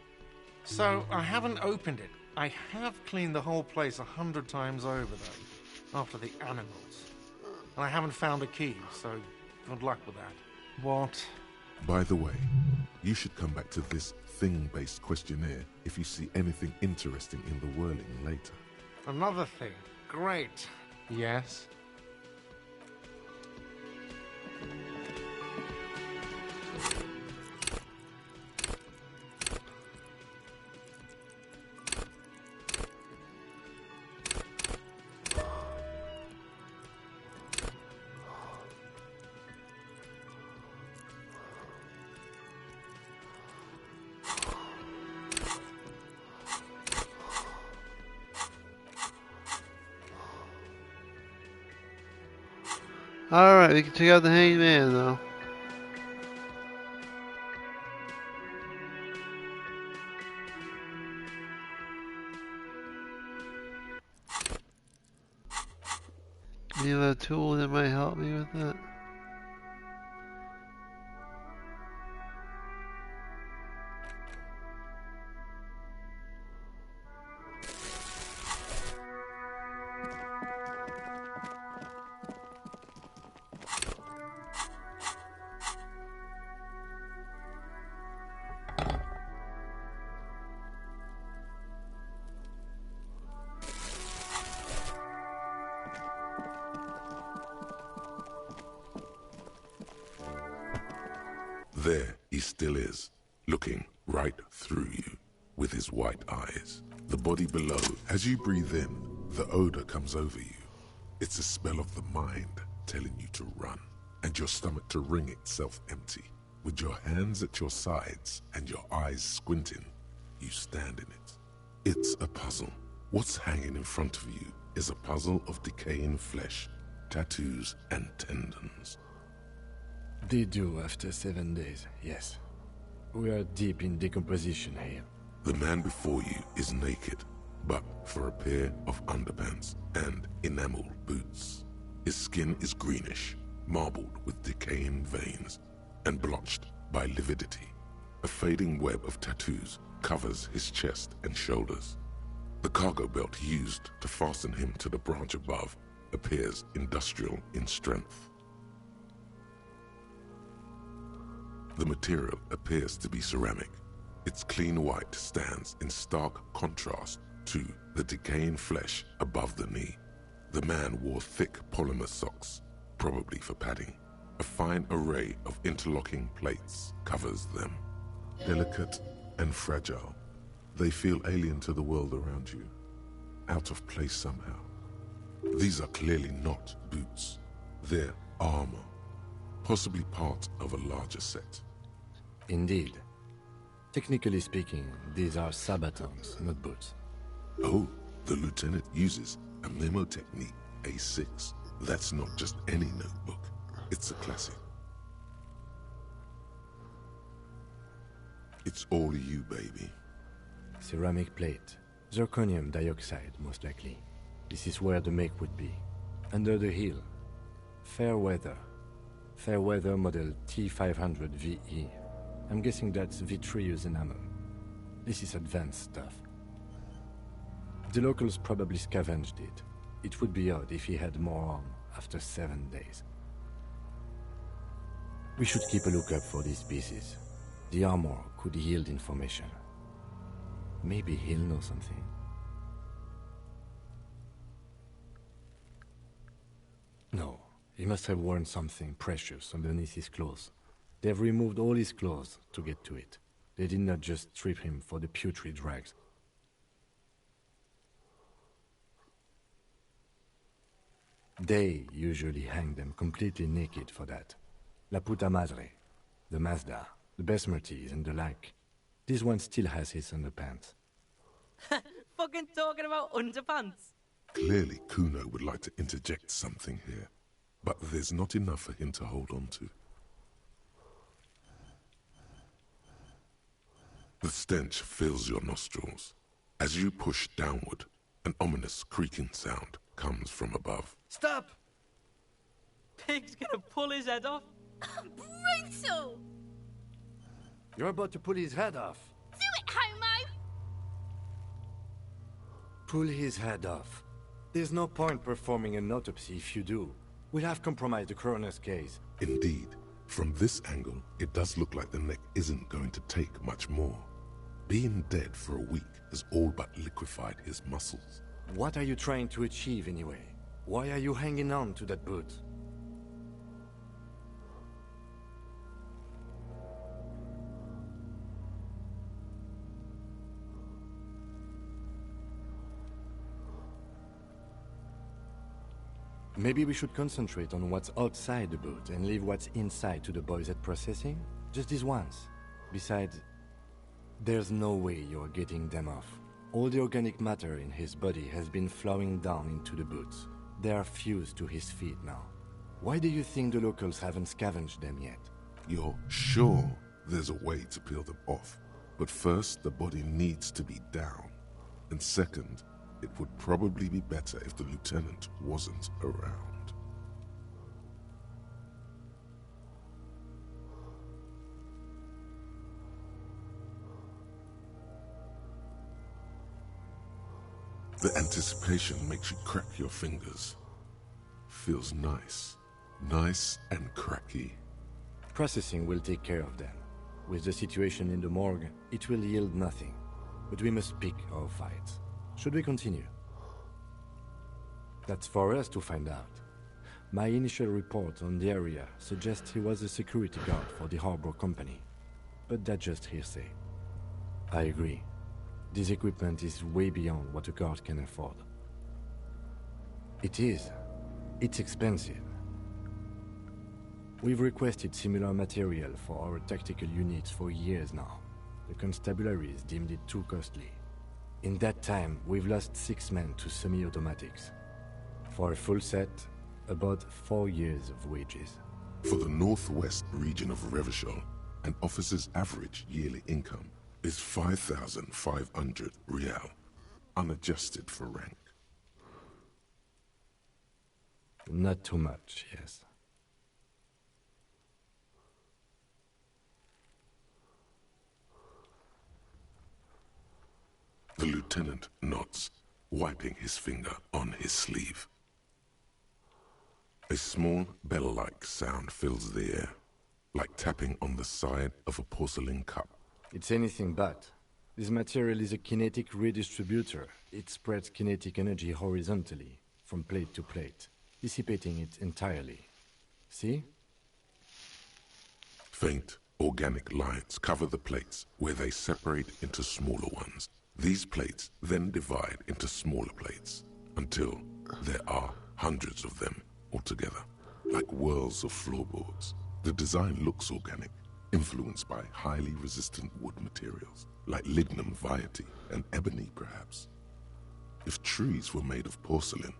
So, I haven't opened it. I have cleaned the whole place 100 times over, though, after the animals. And I haven't found a key, so good luck with that. What? By the way, you should come back to this thing-based questionnaire if you see anything interesting in the whirling later. Another thing. Great. Yes? Alright, we can check out the Hanged Man though. Any other tool that might help me with that? There he still is, looking right through you with his white eyes. The body below, as you breathe in, the odor comes over you. It's a spell of the mind telling you to run, and your stomach to wring itself empty. With your hands at your sides and your eyes squinting, you stand in it. It's a puzzle. What's hanging in front of you is a puzzle of decaying flesh, tattoos, and tendons. They do after 7 days, yes. We are deep in decomposition here. The man before you is naked, but for a pair of underpants and enameled boots. His skin is greenish, marbled with decaying veins, and blotched by lividity. A fading web of tattoos covers his chest and shoulders. The cargo belt used to fasten him to the branch above appears industrial in strength. The material appears to be ceramic. Its clean white stands in stark contrast to the decaying flesh above the knee. The man wore thick polymer socks, probably for padding. A fine array of interlocking plates covers them. Delicate and fragile, they feel alien to the world around you, out of place somehow. These are clearly not boots. They're armor, possibly part of a larger set. Indeed. Technically speaking, these are sabatons, not boots. Oh, the lieutenant uses a memo technique A6. That's not just any notebook. It's a classic. It's all you, baby. Ceramic plate. Zirconium dioxide, most likely. This is where the make would be. Under the heel. Fair weather. Fair weather model T500 VE. I'm guessing that's vitreous enamel. This is advanced stuff. The locals probably scavenged it. It would be odd if he had more on after 7 days. We should keep a lookout for these pieces. The armor could yield information. Maybe he'll know something. No, he must have worn something precious underneath his clothes. They've removed all his clothes to get to it. They did not just strip him for the putrid rags. They usually hang them completely naked for that. La puta madre, the Mazda, the Besmerties and the like. This one still has his underpants. Fucking talking about underpants. Clearly Kuno would like to interject something here, but there's not enough for him to hold on to. The stench fills your nostrils. As you push downward, an ominous creaking sound comes from above. Stop! Pig's gonna pull his head off. Brutal! You're about to pull his head off. Do it, homo! Pull his head off. There's no point performing an autopsy if you do. We'll have compromised the coroner's case. Indeed, from this angle, it does look like the neck isn't going to take much more. Being dead for a week has all but liquefied his muscles. What are you trying to achieve anyway? Why are you hanging on to that boot? Maybe we should concentrate on what's outside the boot and leave what's inside to the boys at processing? Just this once. Besides, there's no way you're getting them off. All the organic matter in his body has been flowing down into the boots. They are fused to his feet now. Why do you think the locals haven't scavenged them yet? You're sure there's a way to peel them off, but first the body needs to be down. And second, it would probably be better if the lieutenant wasn't around. The anticipation makes you crack your fingers. Feels nice. Nice and cracky. Processing will take care of them. With the situation in the morgue, it will yield nothing. But we must pick our fights. Should we continue? That's for us to find out. My initial report on the area suggests he was a security guard for the harbor company. But that's just hearsay. I agree. This equipment is way beyond what a guard can afford. It is. It's expensive. We've requested similar material for our tactical units for years now. The constabularies deemed it too costly. In that time, we've lost 6 men to semi-automatics. For a full set, about 4 years of wages. For the northwest region of Revachol, an officer's average yearly income is 5,500 rial, unadjusted for rank. Not too much, yes. The lieutenant nods, wiping his finger on his sleeve. A small bell-like sound fills the air, like tapping on the side of a porcelain cup. It's anything but. This material is a kinetic redistributor. It spreads kinetic energy horizontally, from plate to plate, dissipating it entirely. See? Faint, organic lines cover the plates, where they separate into smaller ones. These plates then divide into smaller plates, until there are hundreds of them altogether, like whirls of floorboards. The design looks organic, influenced by highly resistant wood materials, like lignum vitae and ebony perhaps. If trees were made of porcelain,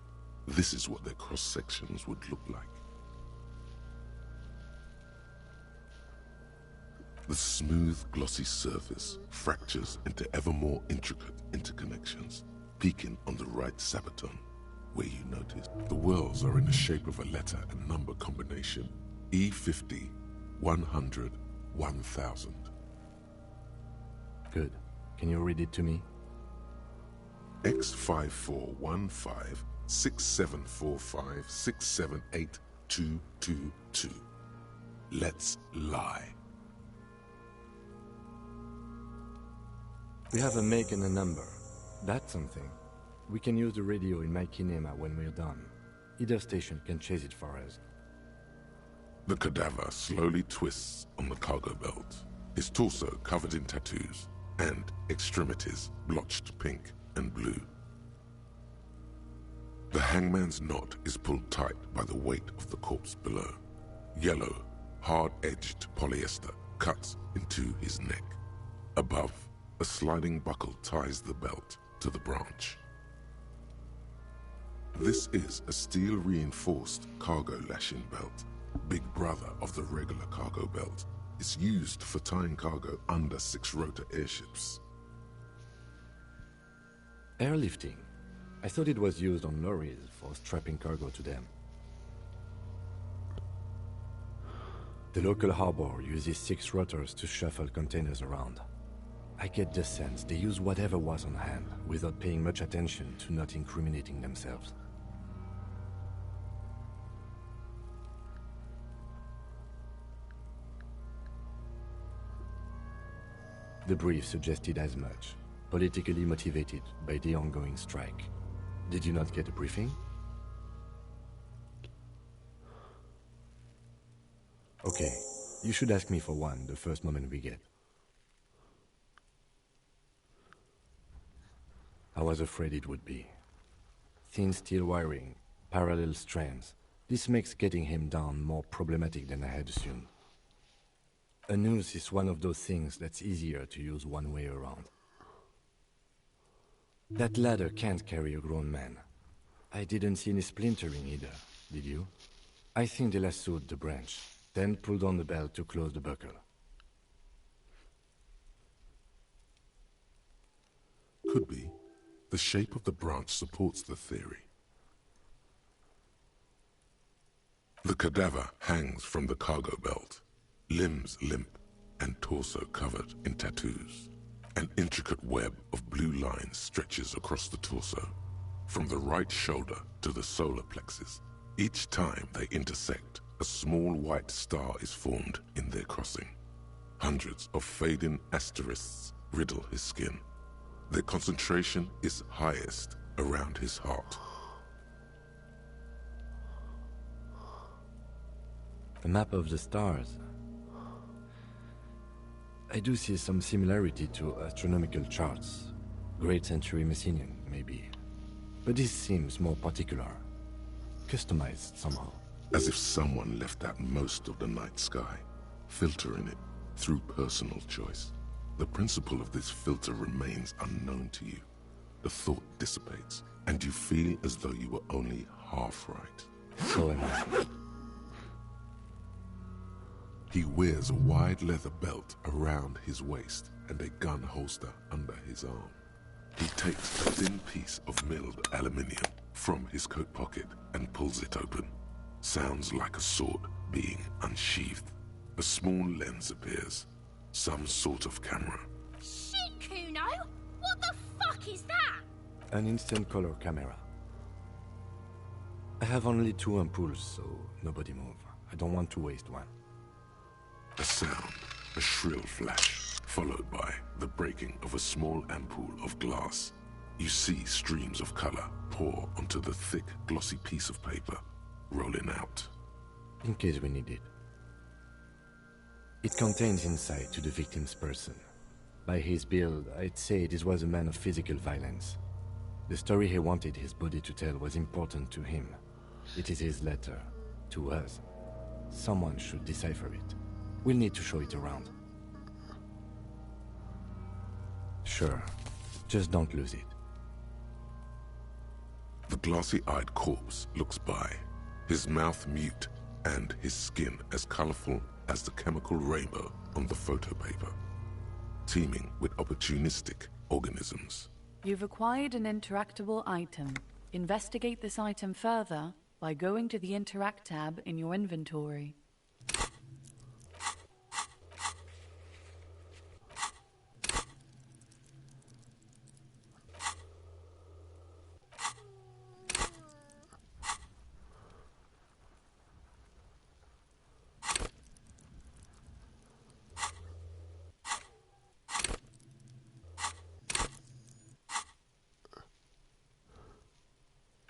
this is what their cross-sections would look like. The smooth, glossy surface fractures into ever more intricate interconnections, peaking on the right sabaton, where you notice the whirls are in the shape of a letter and number combination, E50, 100, 1000. Good. Can you read it to me? X5415 6745 678222. Let's lie. We have a make and a number. That's something. We can use the radio in my kinema when we're done. Either station can chase it for us. The cadaver slowly twists on the cargo belt, his torso covered in tattoos, and extremities blotched pink and blue. The hangman's knot is pulled tight by the weight of the corpse below. Yellow, hard-edged polyester cuts into his neck. Above, a sliding buckle ties the belt to the branch. This is a steel-reinforced cargo lashing belt, big brother of the regular cargo belt. It's used for tying cargo under 6-rotor airships. Airlifting. I thought it was used on lorries for strapping cargo to them. The local harbor uses 6 rotors to shuffle containers around. I get the sense they use whatever was on hand without paying much attention to not incriminating themselves. The brief suggested as much, politically motivated by the ongoing strike. Did you not get a briefing? Okay, you should ask me for one the first moment we get. I was afraid it would be. Thin steel wiring, parallel strands. This makes getting him down more problematic than I had assumed. A noose is one of those things that's easier to use one way around. That ladder can't carry a grown man. I didn't see any splintering either, did you? I think they lassoed the branch, then pulled on the belt to close the buckle. Could be. The shape of the branch supports the theory. The cadaver hangs from the cargo belt, limbs limp and torso covered in tattoos. An intricate web of blue lines stretches across the torso, from the right shoulder to the solar plexus. Each time they intersect, a small white star is formed in their crossing. Hundreds of fading asterisks riddle his skin. Their concentration is highest around his heart. A map of the stars. I do see some similarity to astronomical charts. Great century Messinian, maybe. But this seems more particular. Customized somehow. As if someone left out most of the night sky, filtering it through personal choice. The principle of this filter remains unknown to you. The thought dissipates, and you feel as though you were only half right. So am I. He wears a wide leather belt around his waist and a gun holster under his arm. He takes a thin piece of milled aluminium from his coat pocket and pulls it open. Sounds like a sword being unsheathed. A small lens appears. Some sort of camera. Shit, Kuno! What the fuck is that? An instant color camera. I have only 2 ampoules, so nobody move. I don't want to waste one. A sound, a shrill flash, followed by the breaking of a small ampoule of glass. You see streams of color pour onto the thick, glossy piece of paper, rolling out. In case we need it. It contains insight to the victim's person. By his build, I'd say this was a man of physical violence. The story he wanted his body to tell was important to him. It is his letter, to us. Someone should decipher it. We'll need to show it around. Sure, just don't lose it. The glassy-eyed corpse looks by, his mouth mute and his skin as colorful as the chemical rainbow on the photo paper, teeming with opportunistic organisms. You've acquired an interactable item. Investigate this item further by going to the Interact tab in your inventory.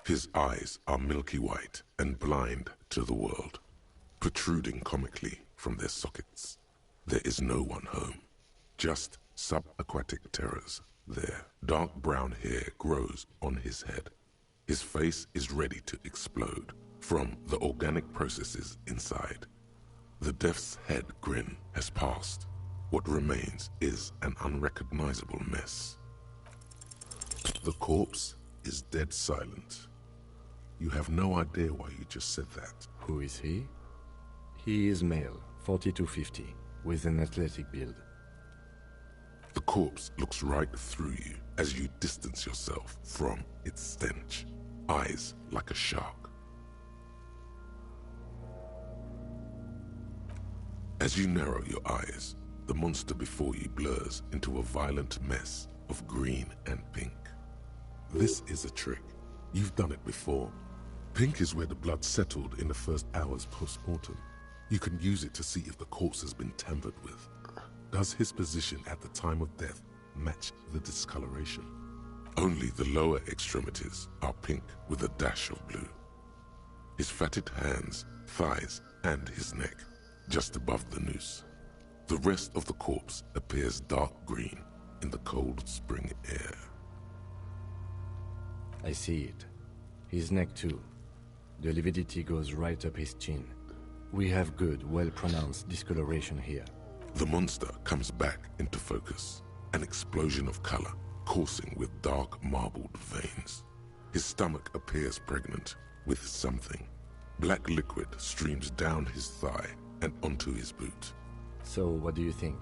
His eyes are milky white and blind to the world, protruding comically from their sockets. There is no one home, just subaquatic terrors there. Dark brown hair grows on his head. His face is ready to explode from the organic processes inside. The death's head grin has passed. What remains is an unrecognizable mess. The corpse is dead silent. You have no idea why you just said that. Who is he? He is male, 40 to 50, with an athletic build. The corpse looks right through you as you distance yourself from its stench, eyes like a shark. As you narrow your eyes, the monster before you blurs into a violent mess of green and pink. This is a trick. You've done it before. Pink is where the blood settled in the first hours post-mortem. You can use it to see if the corpse has been tampered with. Does his position at the time of death match the discoloration? Only the lower extremities are pink with a dash of blue. His fatted hands, thighs, and his neck, just above the noose. The rest of the corpse appears dark green in the cold spring air. I see it. His neck too. The lividity goes right up his chin. We have good, well-pronounced discoloration here. The monster comes back into focus. An explosion of color, coursing with dark marbled veins. His stomach appears pregnant with something. Black liquid streams down his thigh and onto his boot. So, what do you think?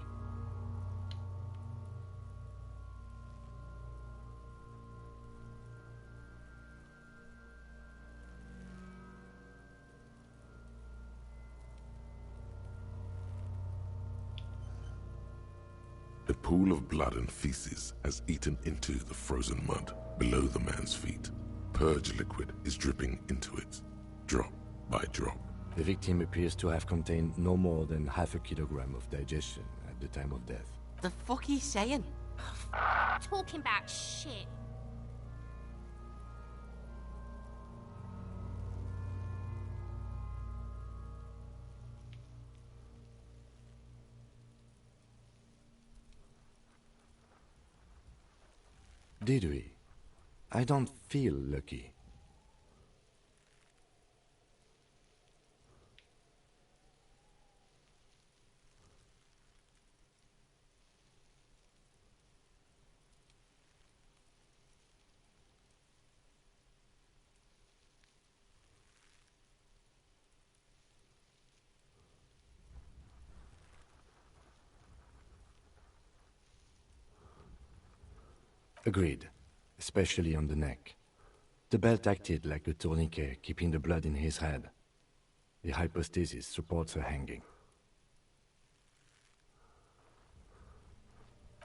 A pool of blood and feces has eaten into the frozen mud below the man's feet. Purge liquid is dripping into it, drop by drop. The victim appears to have contained no more than half a kilogram of digestion at the time of death. The fuck he's saying? Talking about shit. Did we? I don't feel lucky. Agreed, especially on the neck. The belt acted like a tourniquet, keeping the blood in his head. The hypostasis supports a hanging.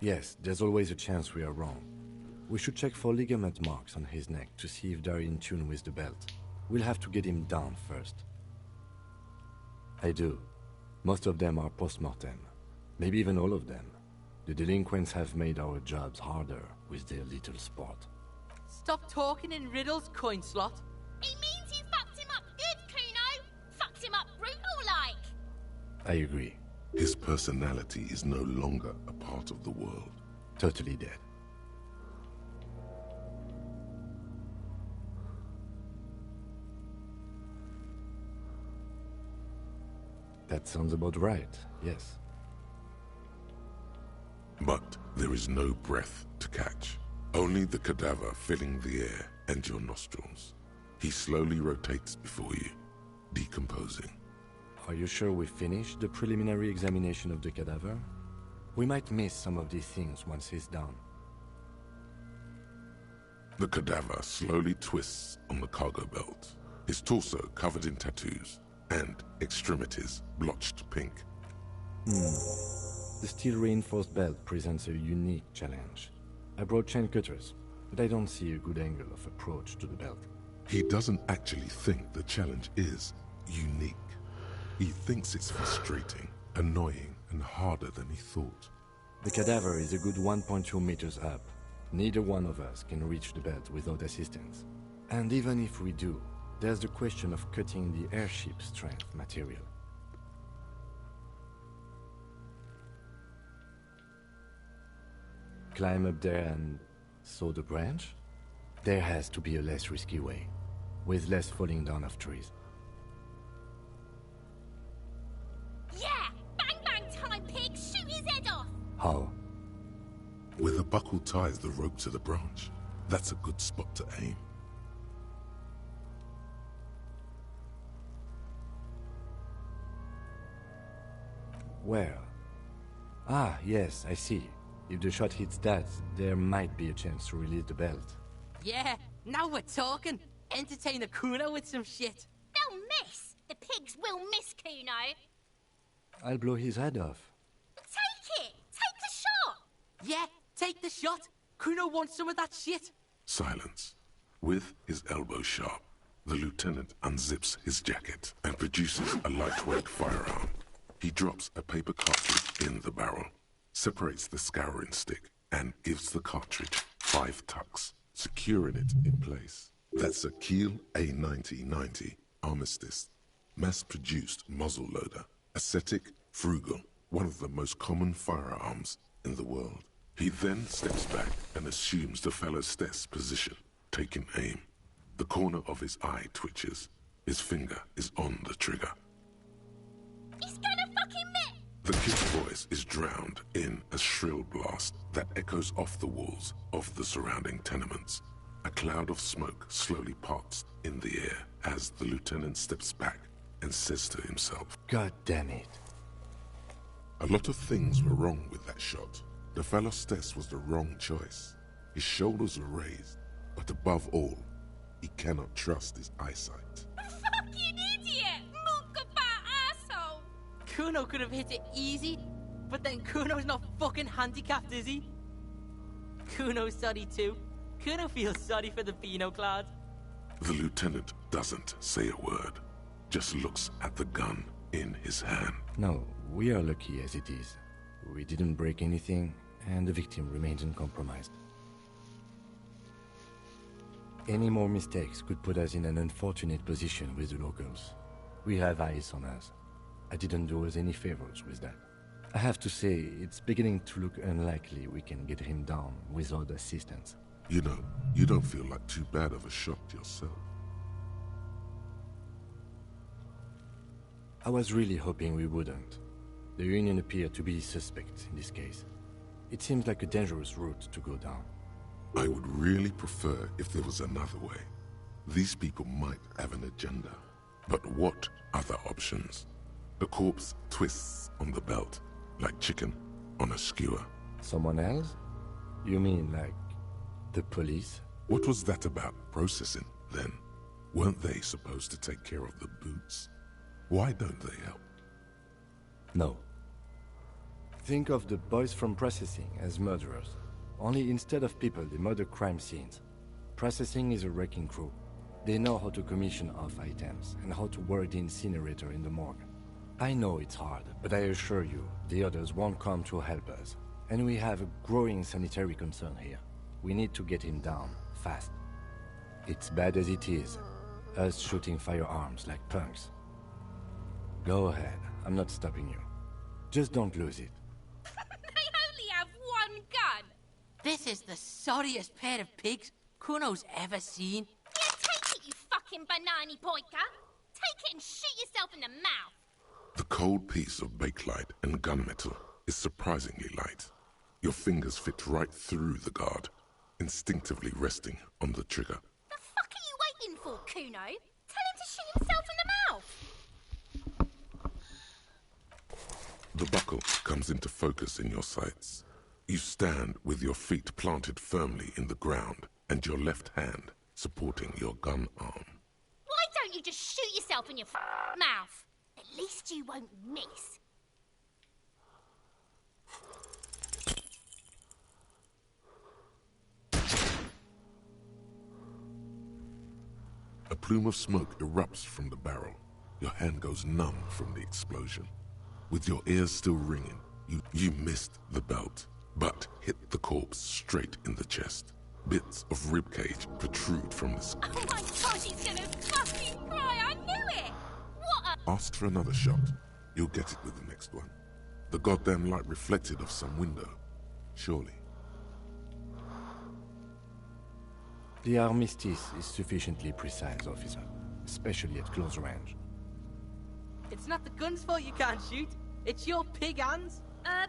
Yes, there's always a chance we are wrong. We should check for ligament marks on his neck to see if they're in tune with the belt. We'll have to get him down first. I do. Most of them are post-mortem. Maybe even all of them. The delinquents have made our jobs harder with their little sport. Stop talking in riddles, coin slot. It means you fucked him up good, Kuno. Fucked him up brutal-like. I agree. His personality is no longer a part of the world. Totally dead. That sounds about right, yes. But there is no breath to catch. Only the cadaver filling the air and your nostrils. He slowly rotates before you, decomposing. Are you sure we finished the preliminary examination of the cadaver? We might miss some of these things once he's done. The cadaver slowly twists on the cargo belt, his torso covered in tattoos, and extremities blotched pink. The steel-reinforced belt presents a unique challenge. I brought chain cutters, but I don't see a good angle of approach to the belt. He doesn't actually think the challenge is unique. He thinks it's frustrating, annoying, and harder than he thought. The cadaver is a good 1.2 meters up. Neither one of us can reach the belt without assistance. And even if we do, there's the question of cutting the airship strength material. Climb up there and saw the branch? There has to be a less risky way, with less falling down of trees. Yeah! Bang bang time, pig! Shoot his head off! How? Where the buckle ties the rope to the branch, that's a good spot to aim. Where? Ah, yes, I see. If the shot hits that, there might be a chance to release the belt. Yeah, now we're talking. Entertain the Kuno with some shit. They'll miss! The pigs will miss, Kuno! I'll blow his head off. Take it! Take the shot! Yeah, take the shot. Kuno wants some of that shit. Silence. With his elbow sharp, the lieutenant unzips his jacket and produces a lightweight firearm. He drops a paper cartridge in the barrel, separates the scouring stick, and gives the cartridge 5 tucks, securing it in place. That's a Kiel A9090 Armistice, mass-produced muzzle-loader, ascetic, frugal, one of the most common firearms in the world. He then steps back and assumes the fellow's desk position, taking aim. The corner of his eye twitches. His finger is on the trigger. He's gonna fucking miss! The kid's voice is drowned in a shrill blast that echoes off the walls of the surrounding tenements. A cloud of smoke slowly parts in the air as the lieutenant steps back and says to himself, God damn it. a lot of things were wrong with that shot. The Phalostes was the wrong choice. His shoulders were raised, but above all, he cannot trust his eyesight. Fucking idiot! Mookabat asshole! Kuno could have hit it easy, but then Kuno's not fucking handicapped, is he? Kuno's sorry too. Kuno feels sorry for the Pinoclad. The lieutenant doesn't say a word, just looks at the gun in his hand. No, we are lucky as it is. We didn't break anything, and the victim remains uncompromised. Any more mistakes could put us in an unfortunate position with the locals. We have eyes on us. I didn't do us any favors with that. I have to say, it's beginning to look unlikely we can get him down without assistance. You know, you don't feel like too bad of a shot yourself. I was really hoping we wouldn't. The Union appeared to be suspect in this case. It seems like a dangerous route to go down. I would really prefer if there was another way. These people might have an agenda. But what other options? The corpse twists on the belt, like chicken on a skewer. Someone else? You mean like the police? What was that about processing, then? Weren't they supposed to take care of the boots? Why don't they help? No. Think of the boys from processing as murderers. Only instead of people, they murder crime scenes. Processing is a wrecking crew. They know how to commission off items and how to work the incinerator in the morgue. I know it's hard, but I assure you, the others won't come to help us. And we have a growing sanitary concern here. We need to get him down, fast. It's bad as it is, us shooting firearms like punks. Go ahead, I'm not stopping you. Just don't lose it. They only have one gun! This is the sorriest pair of pigs Kuno's ever seen. Yeah, take it, you fucking banana poika! Take it and shoot yourself in the mouth! The cold piece of bakelite and gunmetal is surprisingly light. Your fingers fit right through the guard, instinctively resting on the trigger. The fuck are you waiting for, Kuno? Tell him to shoot himself in the mouth! The buckle comes into focus in your sights. You stand with your feet planted firmly in the ground and your left hand supporting your gun arm. Why don't you just shoot yourself in your mouth? At least you won't miss. A plume of smoke erupts from the barrel. Your hand goes numb from the explosion. With your ears still ringing, you missed the belt, but hit the corpse straight in the chest. Bits of ribcage protrude from the skin. Oh my gosh, he's gonna fucking cry! I knew it! What a... Ask for another shot. You'll get it with the next one. The goddamn light reflected off some window. Surely. The armistice is sufficiently precise, officer, especially at close range. It's not the gun's fault you can't shoot. It's your pig hands.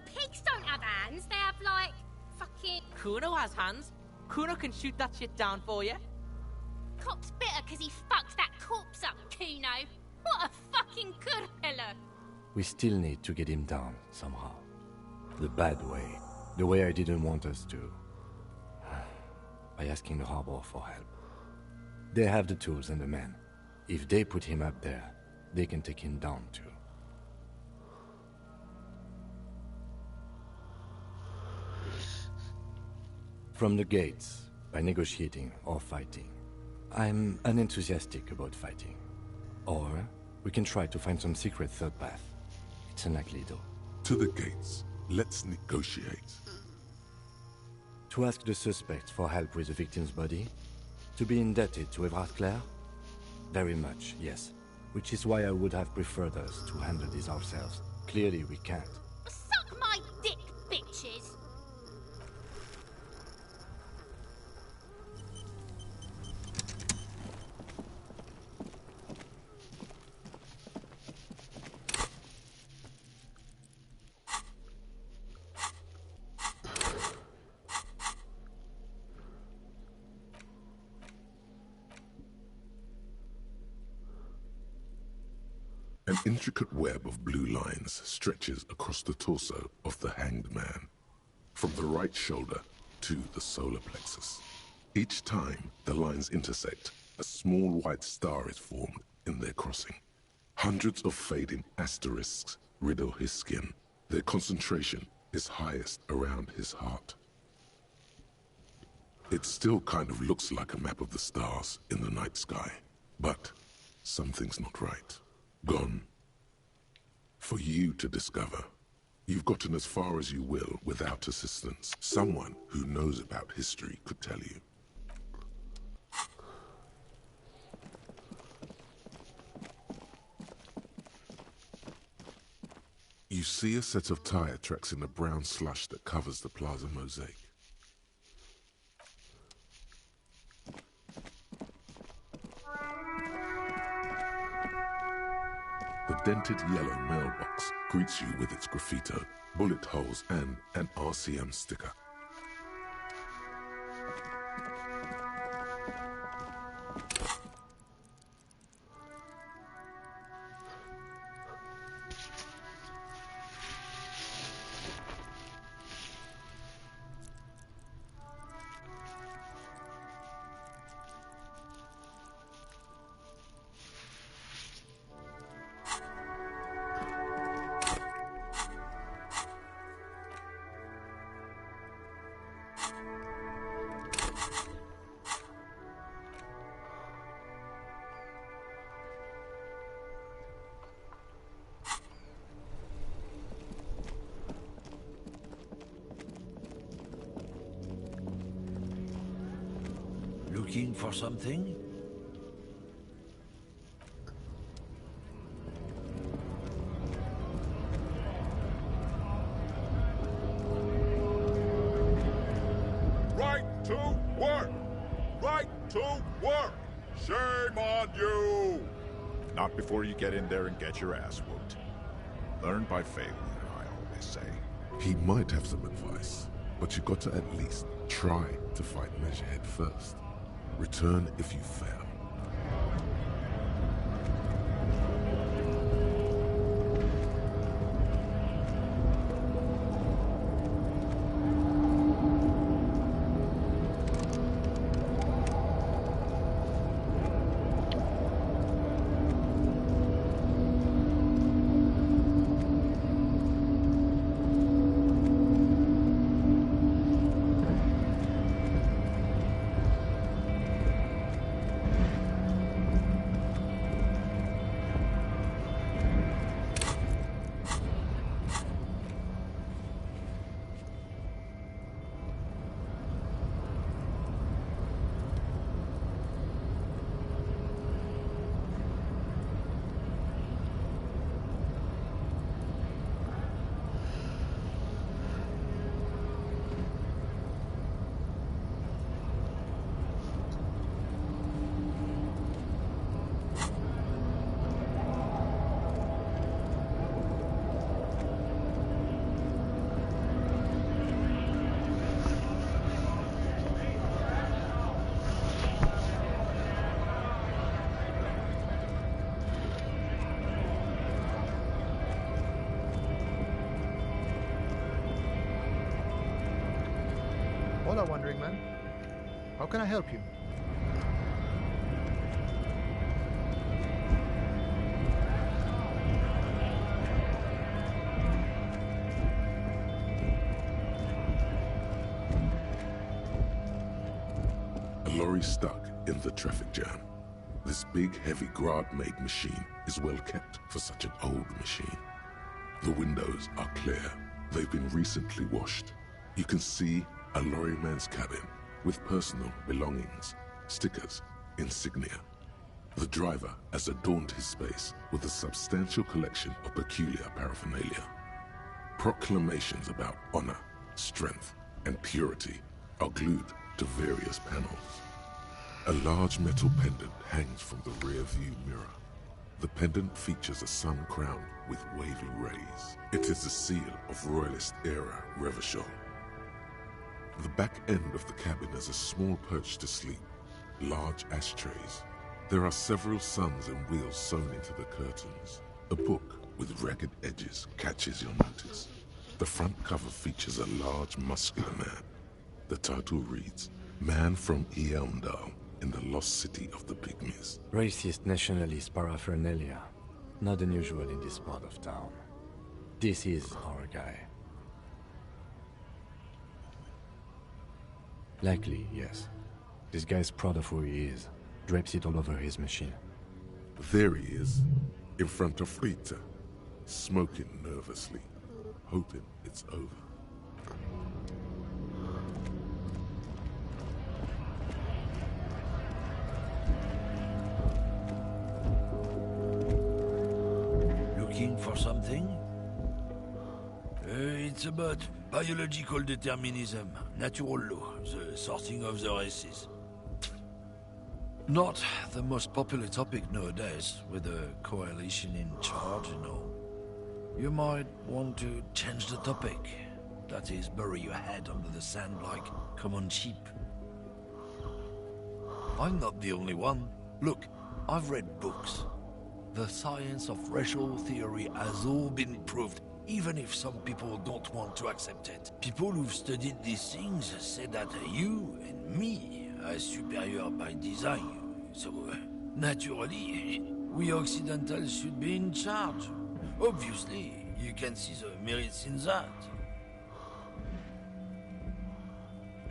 Pigs don't have hands. They have, like, fucking... Kuno has hands. Kuno can shoot that shit down for you. Cop's bitter because he fucks that corpse up, Kuno. What a fucking good pillar. We still need to get him down, somehow. The bad way. The way I didn't want us to. By asking the Harbor for help. They have the tools and the men. If they put him up there, they can take him down too. From the gates, by negotiating or fighting. I'm unenthusiastic about fighting. Or we can try to find some secret third path. It's unlikely though. To the gates. Let's negotiate. To ask the suspect for help with the victim's body? To be indebted to Evrard Clare? Very much, yes. Which is why I would have preferred us to handle this ourselves. Clearly we can't. Suck my dick, bitches. An intricate web of blue lines stretches across the torso of the hanged man, from the right shoulder to the solar plexus. Each time the lines intersect, a small white star is formed in their crossing. Hundreds of fading asterisks riddle his skin. Their concentration is highest around his heart. It still kind of looks like a map of the stars in the night sky, but something's not right. Gone. For you to discover. You've gotten as far as you will without assistance. Someone who knows about history could tell you. You see a set of tire tracks in the brown slush that covers the plaza mosaic. The dented yellow mailbox greets you with its graffito, bullet holes, and an RCM sticker. Looking for something? Right to work! Right to work! Shame on you! Not before you get in there and get your ass whooped. Learn by failing, I always say. He might have some advice, but you got to at least try to fight Measurehead first. Return if you fail. Hola, Wandering Man. How can I help you? A lorry stuck in the traffic jam. This big, heavy Grad-made machine is well kept for such an old machine. The windows are clear. They've been recently washed. You can see a lorryman's cabin with personal belongings, stickers, insignia. The driver has adorned his space with a substantial collection of peculiar paraphernalia. Proclamations about honor, strength, and purity are glued to various panels. A large metal pendant hangs from the rear view mirror. The pendant features a sun crown with wavy rays. It is the seal of Royalist-era Revachol. The back end of the cabin is a small perch to sleep, large ashtrays. There are several suns and wheels sewn into the curtains. A book with ragged edges catches your notice. The front cover features a large, muscular man. The title reads, Man from Eamdal in the Lost City of the Pygmies. Racist nationalist paraphernalia. Not unusual in this part of town. This is our guy. Likely, yes. This guy's proud of who he is. Drapes it all over his machine. There he is, in front of Rita, smoking nervously, hoping it's over. Looking for something? It's about biological determinism, natural law, the sorting of the races. Not the most popular topic nowadays, with the coalition in charge and all. You might want to change the topic. That is, bury your head under the sand like common sheep. I'm not the only one. Look, I've read books. The science of racial theory has all been proved, even if some people don't want to accept it. People who've studied these things say that you and me are superior by design. So, naturally, we Occidentals should be in charge. Obviously, you can see the merits in that.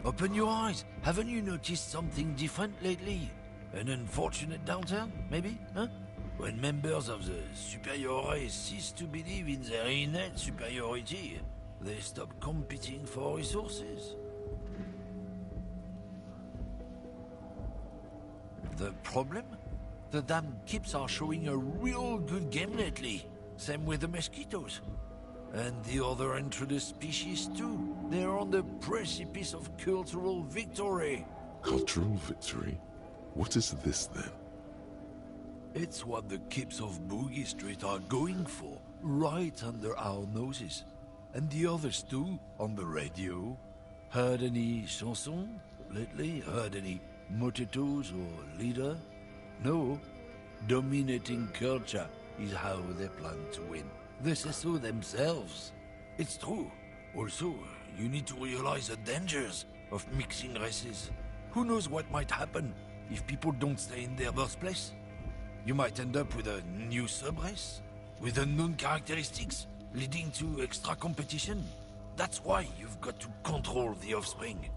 Open your eyes. Haven't you noticed something different lately? An unfortunate downturn, maybe? Huh? When members of the superior race cease to believe in their innate superiority, they stop competing for resources. The problem? The damn Kips are showing a real good game lately. Same with the mosquitoes. And the other intruders species too. They're on the precipice of cultural victory. Cultural victory? What is this then? It's what the Kips of Boogie Street are going for, right under our noses. And the others too, on the radio. Heard any chansons lately? Heard any motetos or leader? No. Dominating culture is how they plan to win. They say so themselves. It's true. Also, you need to realize the dangers of mixing races. Who knows what might happen if people don't stay in their birthplace? You might end up with a new sub-race, with unknown characteristics, leading to extra competition. That's why you've got to control the offspring.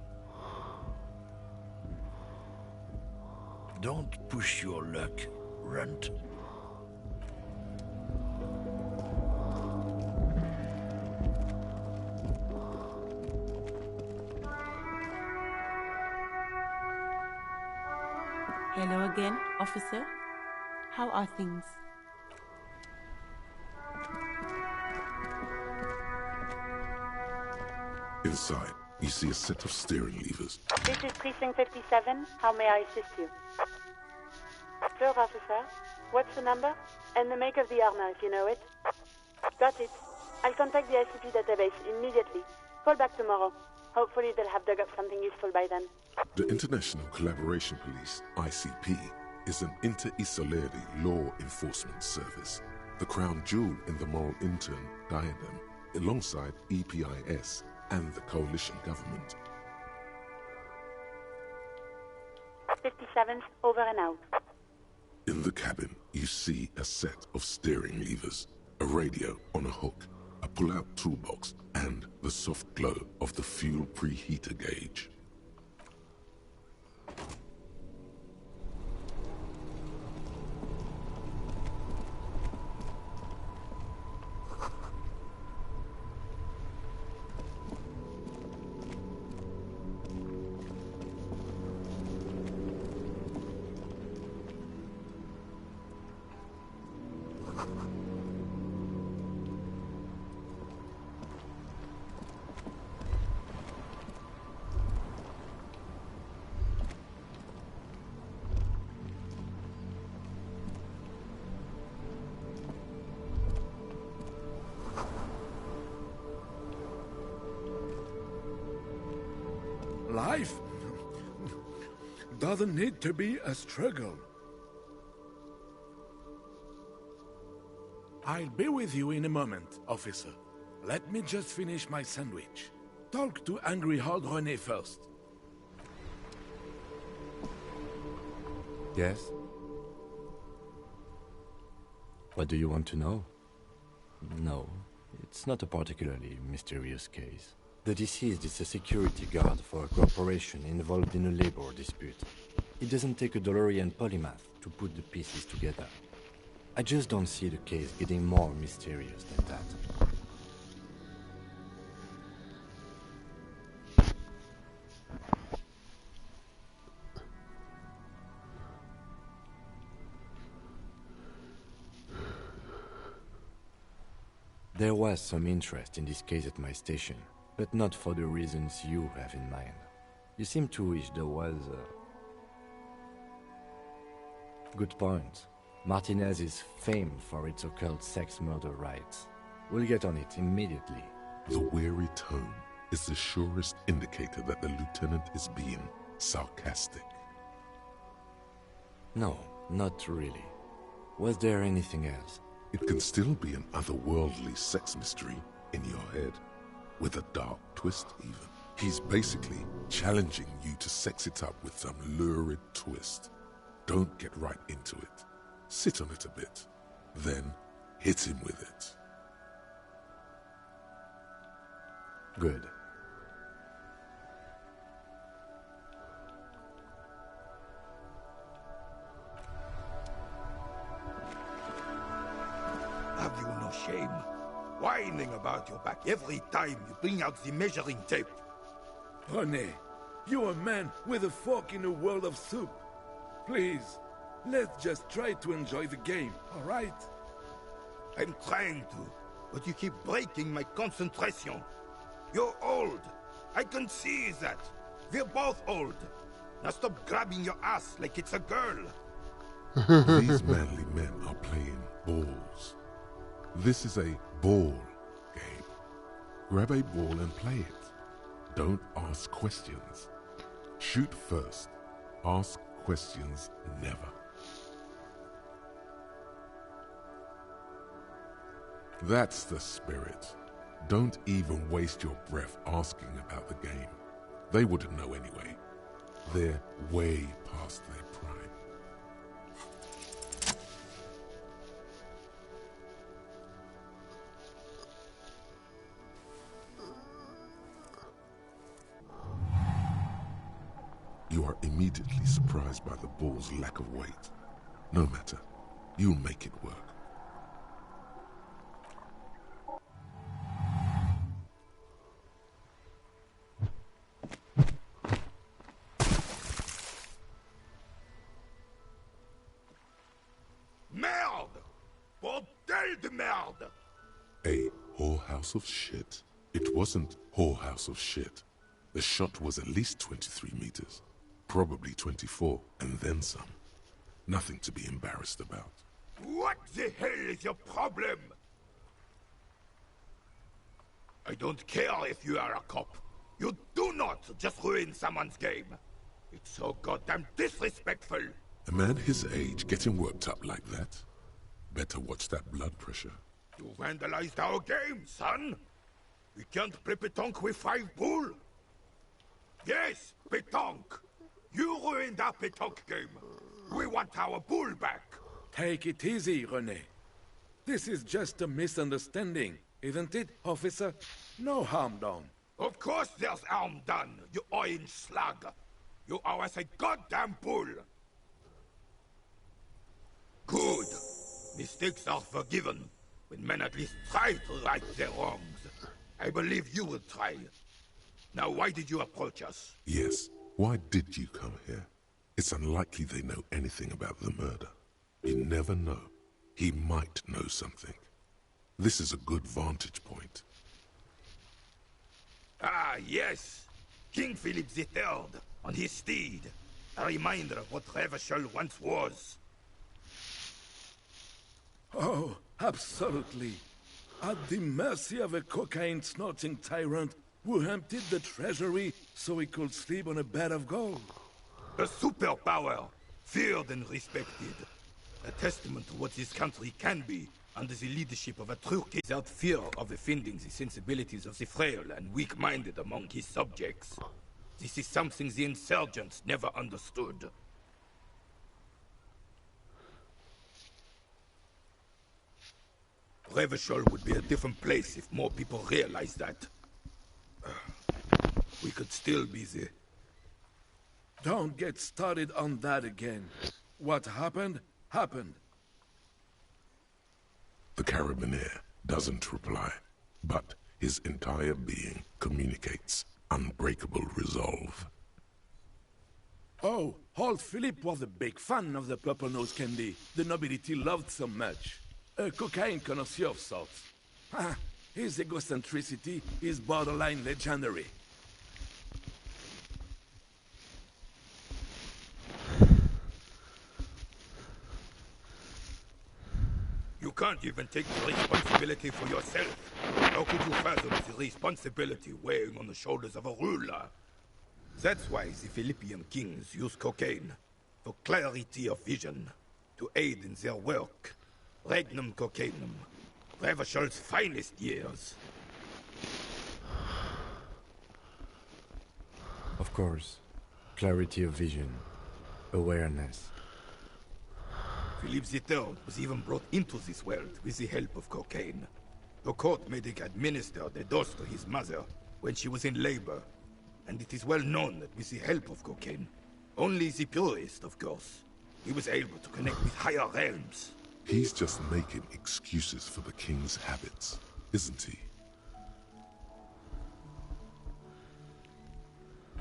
Don't push your luck, Runt. Hello again, officer. How are things? Inside, you see a set of steering levers. This is Precinct 57. How may I assist you? Sure, officer. What's the number? And the make of the armor, if you know it. Got it. I'll contact the ICP database immediately. Call back tomorrow. Hopefully they'll have dug up something useful by then. The International Collaboration Police, ICP, is an inter-Isolari law enforcement service, the crown jewel in the moral intern diadem, alongside EPIS and the coalition government. 57th, over and out. In the cabin, you see a set of steering levers, a radio on a hook, a pull-out toolbox, and the soft glow of the fuel preheater gauge. Life doesn't need to be a struggle. I'll be with you in a moment, officer. Let me just finish my sandwich. Talk to Angry Hard René first. Yes? What do you want to know? No, it's not a particularly mysterious case. The deceased is a security guard for a corporation involved in a labor dispute. It doesn't take a DeLorean polymath to put the pieces together. I just don't see the case getting more mysterious than that. There was some interest in this case at my station, but not for the reasons you have in mind. You seem to wish there was Good point. Martinez is famed for its occult sex murder rites. We'll get on it immediately. The weary tone is the surest indicator that the lieutenant is being sarcastic. No, not really. Was there anything else? It can still be an otherworldly sex mystery in your head, with a dark twist even. He's basically challenging you to sex it up with some lurid twist. Don't get right into it. Sit on it a bit, then hit him with it. Good. Have you no shame? Whining about your back every time you bring out the measuring tape. René, you're a man with a fork in a world of soup. Please, let's just try to enjoy the game, all right? I'm trying to, but you keep breaking my concentration. You're old. I can see that. We're both old. Now stop grabbing your ass like it's a girl. These manly men are playing balls. This is a ball game. Grab a ball and play it. Don't ask questions. Shoot first. Ask questions never. That's the spirit. Don't even waste your breath asking about the game. They wouldn't know anyway. They're way past their prime. You are immediately surprised by the ball's lack of weight. No matter, you'll make it work. Merde! Bordel de merde! A whorehouse of shit? It wasn't whorehouse of shit. The shot was at least 23 meters. Probably 24, and then some. Nothing to be embarrassed about. What the hell is your problem? I don't care if you are a cop. You do not just ruin someone's game. It's so goddamn disrespectful. A man his age getting worked up like that? Better watch that blood pressure. You vandalized our game, son. We can't play pétanque with 5 bull. Yes, pétanque. You ruined our pétanque game. We want our bull back. Take it easy, René. This is just a misunderstanding, isn't it, officer? No harm done. Of course there's harm done, you orange slug. You owe us a goddamn bull. Good. Mistakes are forgiven when men at least try to right their wrongs. I believe you will try. Now, why did you approach us? Yes, why did you come here? It's unlikely they know anything about the murder. You never know. He might know something. This is a good vantage point. Ah, yes. King Philip III on his steed. A reminder of what Revachol once was. Oh, absolutely. At the mercy of a cocaine-snorting tyrant who emptied the treasury so he could sleep on a bed of gold. A superpower, feared and respected. A testament to what this country can be under the leadership of a true king without fear of offending the sensibilities of the frail and weak-minded among his subjects. This is something the insurgents never understood. Revachol would be a different place if more people realized that. We could still be the... Don't get started on that again. What happened, happened. The Carabiner doesn't reply, but his entire being communicates unbreakable resolve. Oh, old Philip was a big fan of the purple nose candy the nobility loved so much. A cocaine connoisseur of sorts. His egocentricity is borderline legendary. You can't even take the responsibility for yourself. How could you fathom the responsibility weighing on the shoulders of a ruler? That's why the Philippian kings use cocaine, for clarity of vision, to aid in their work. Regnum cocainum, Revachol's finest years. Of course, clarity of vision, awareness. Philippe III was even brought into this world with the help of cocaine. The court medic administered a dose to his mother when she was in labor, and it is well known that with the help of cocaine, only the purest, of course, he was able to connect with higher realms. He's just making excuses for the king's habits, isn't he?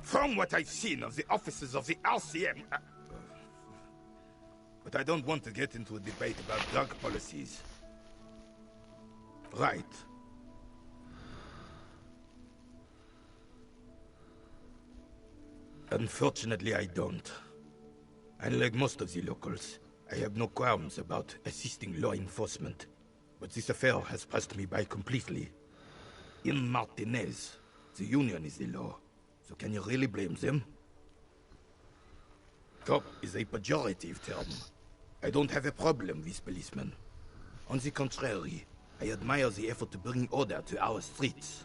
From what I've seen of the officers of the Elysium... But I don't want to get into a debate about drug policies. Right. Unfortunately, I don't. Unlike most of the locals, I have no qualms about assisting law enforcement. But this affair has passed me by completely. In Martinez, the Union is the law. So can you really blame them? Cop is a pejorative term. I don't have a problem with policemen. On the contrary, I admire the effort to bring order to our streets.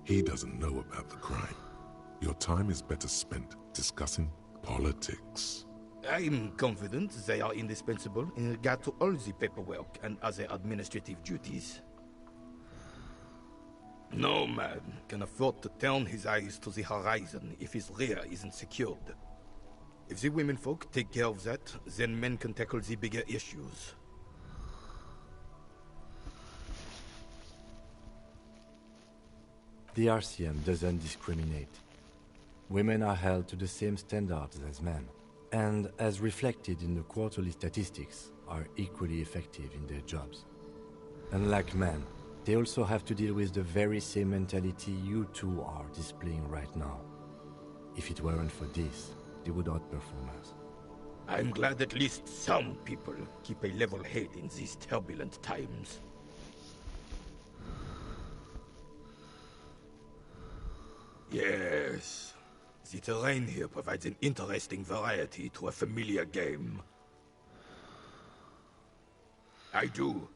He doesn't know about the crime. Your time is better spent discussing politics. I'm confident they are indispensable in regard to all the paperwork and other administrative duties. No man can afford to turn his eyes to the horizon if his rear isn't secured. If the womenfolk take care of that, then men can tackle the bigger issues. The RCM doesn't discriminate. Women are held to the same standards as men, and as reflected in the quarterly statistics, are equally effective in their jobs. Unlike men, they also have to deal with the very same mentality you two are displaying right now. If it weren't for this, they would outperform us. I'm glad at least some people keep a level head in these turbulent times. Yes. The terrain here provides an interesting variety to a familiar game. I do.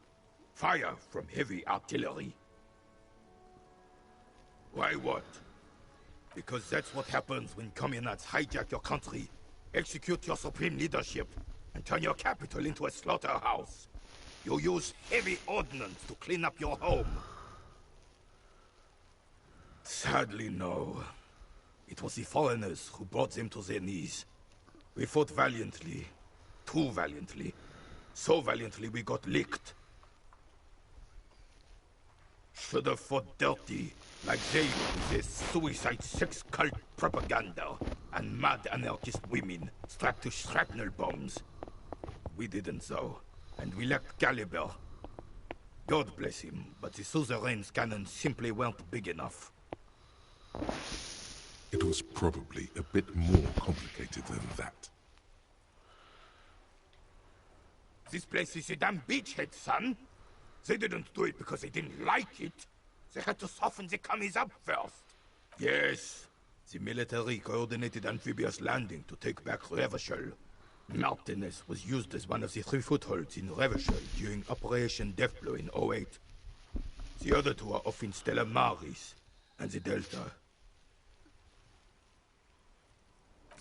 Fire from heavy artillery. Why what? Because that's what happens when communards hijack your country, execute your supreme leadership, and turn your capital into a slaughterhouse. You use heavy ordnance to clean up your home. Sadly, no. It was the foreigners who brought them to their knees. We fought valiantly. Too valiantly. So valiantly we got licked. Should have fought dirty, like they do with their suicide sex cult propaganda and mad anarchist women strapped to shrapnel bombs. We didn't though, and we lacked caliber. God bless him, but the suzerain's cannons simply weren't big enough. It was probably a bit more complicated than that. This place is a damn beachhead, son. They didn't do it because they didn't like it. They had to soften the commies up first. Yes, the military coordinated amphibious landing to take back Revachol. Martinez was used as one of the 3 footholds in Revachol during Operation Deathblow in '08. The other 2 are off in Stella Maris and the Delta.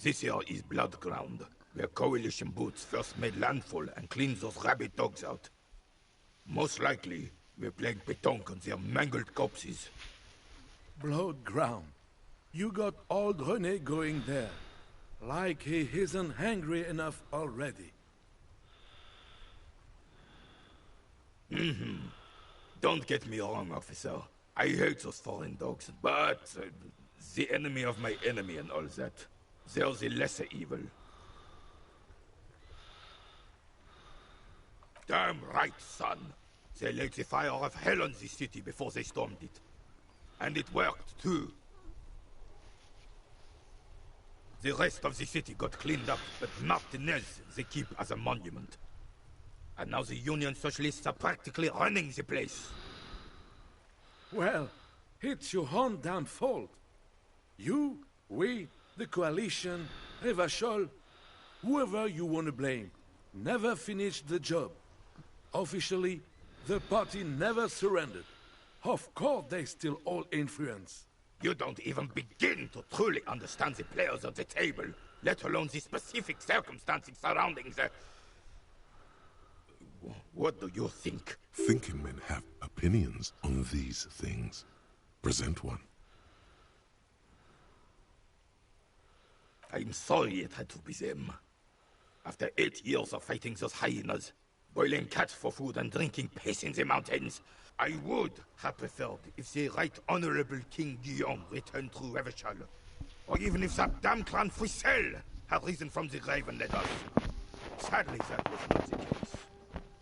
This here is Blood Ground, where Coalition boots first made landfall and cleaned those rabid dogs out. Most likely, we're playing pétanque on their mangled corpses. Blood ground. You got old René going there. Like he isn't hungry enough already. Don't get me wrong, officer. I hate those foreign dogs, but the enemy of my enemy and all that. They're the lesser evil. Damn right, son. They laid the fire of hell on the city before they stormed it. And it worked, too. The rest of the city got cleaned up, but Martinez they keep as a monument. And now the Union Socialists are practically running the place. Well, it's your own damn fault. You, we, the Coalition, Revachol, whoever you want to blame, never finished the job. Officially, the party never surrendered. Of course they still hold influence. You don't even begin to truly understand the players of the table, let alone the specific circumstances surrounding the... What do you think? Thinking men have opinions on these things. Present one. I'm sorry it had to be them. After 8 years of fighting those hyenas, boiling cats for food and drinking piss in the mountains, I would have preferred if the Right Honorable King Guillaume returned through Revachol. Or even if that damn clan Frisel had risen from the grave and led us. Sadly, that was not the case.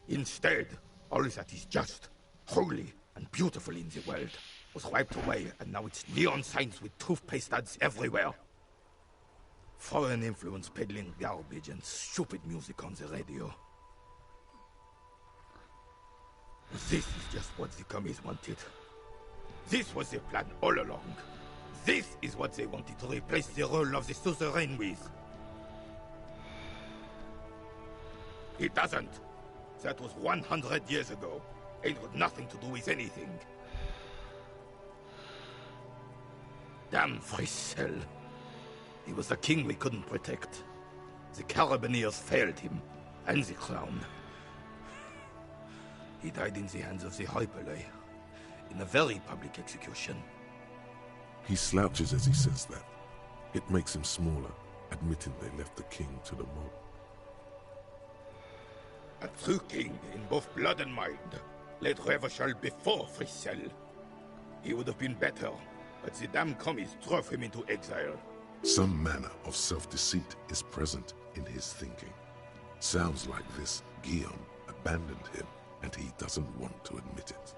Instead, all that is just, holy, and beautiful in the world was wiped away, and now it's neon signs with toothpaste ads everywhere. Foreign influence peddling garbage and stupid music on the radio. This is just what the commies wanted. This was their plan all along. This is what they wanted to replace the role of the suzerain with. It doesn't. That was 100 years ago. It had nothing to do with anything. Damn Frisel. He was the king we couldn't protect. The Carabineers failed him, and the crown. He died in the hands of the Hyperlay, in a very public execution. He slouches as he says that. It makes him smaller, admitting they left the king to the mob. A true king in both blood and mind led Revachol before Frisel. He would have been better, but the damn commies drove him into exile. Some manner of self-deceit is present in his thinking. Sounds like this Guillaume abandoned him, and he doesn't want to admit it.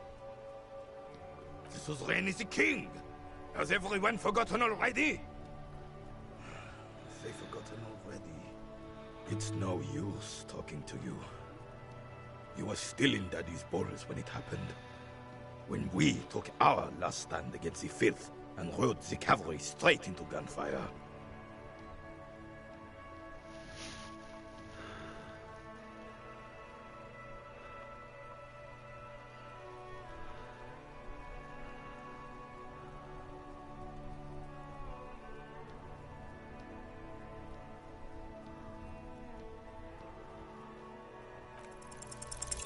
The suzerain is the king! Has everyone forgotten already? They've forgotten already. It's no use talking to you. You were still in Daddy's balls when it happened. When we took our last stand against the Fifth and rode the cavalry straight into gunfire.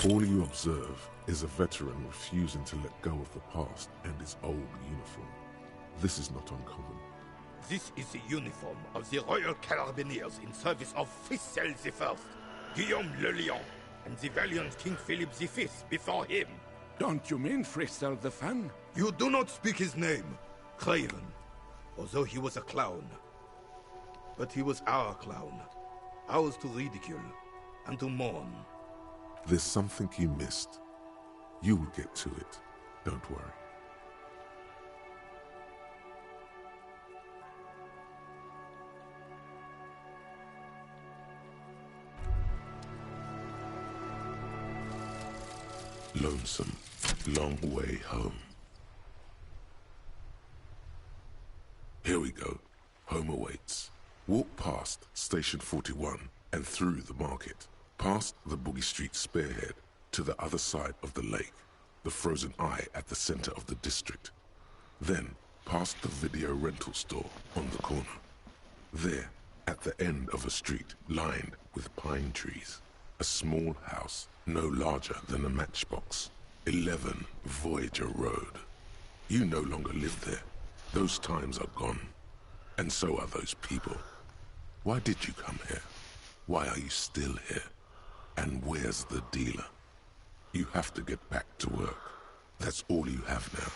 All you observe is a veteran refusing to let go of the past and his old uniform. This is not uncommon. This is the uniform of the Royal Carabineers in service of Frisel I, Guillaume le Lion, and the valiant King Philip V before him. Don't you mean Frisel the Fan? You do not speak his name, Craven, although he was a clown. But he was our clown, ours to ridicule and to mourn. There's something you missed. You will get to it. Don't worry. Lonesome, long way home. Here we go. Home awaits. Walk past Station 41 and through the market, past the Boogie Street spearhead to the other side of the lake, the frozen eye at the center of the district. Then, past the video rental store on the corner. There, at the end of a street lined with pine trees, a small house no larger than a matchbox. 11 Voyager Road. You no longer live there. Those times are gone. And so are those people. Why did you come here? Why are you still here? And where's the dealer? You have to get back to work. That's all you have now.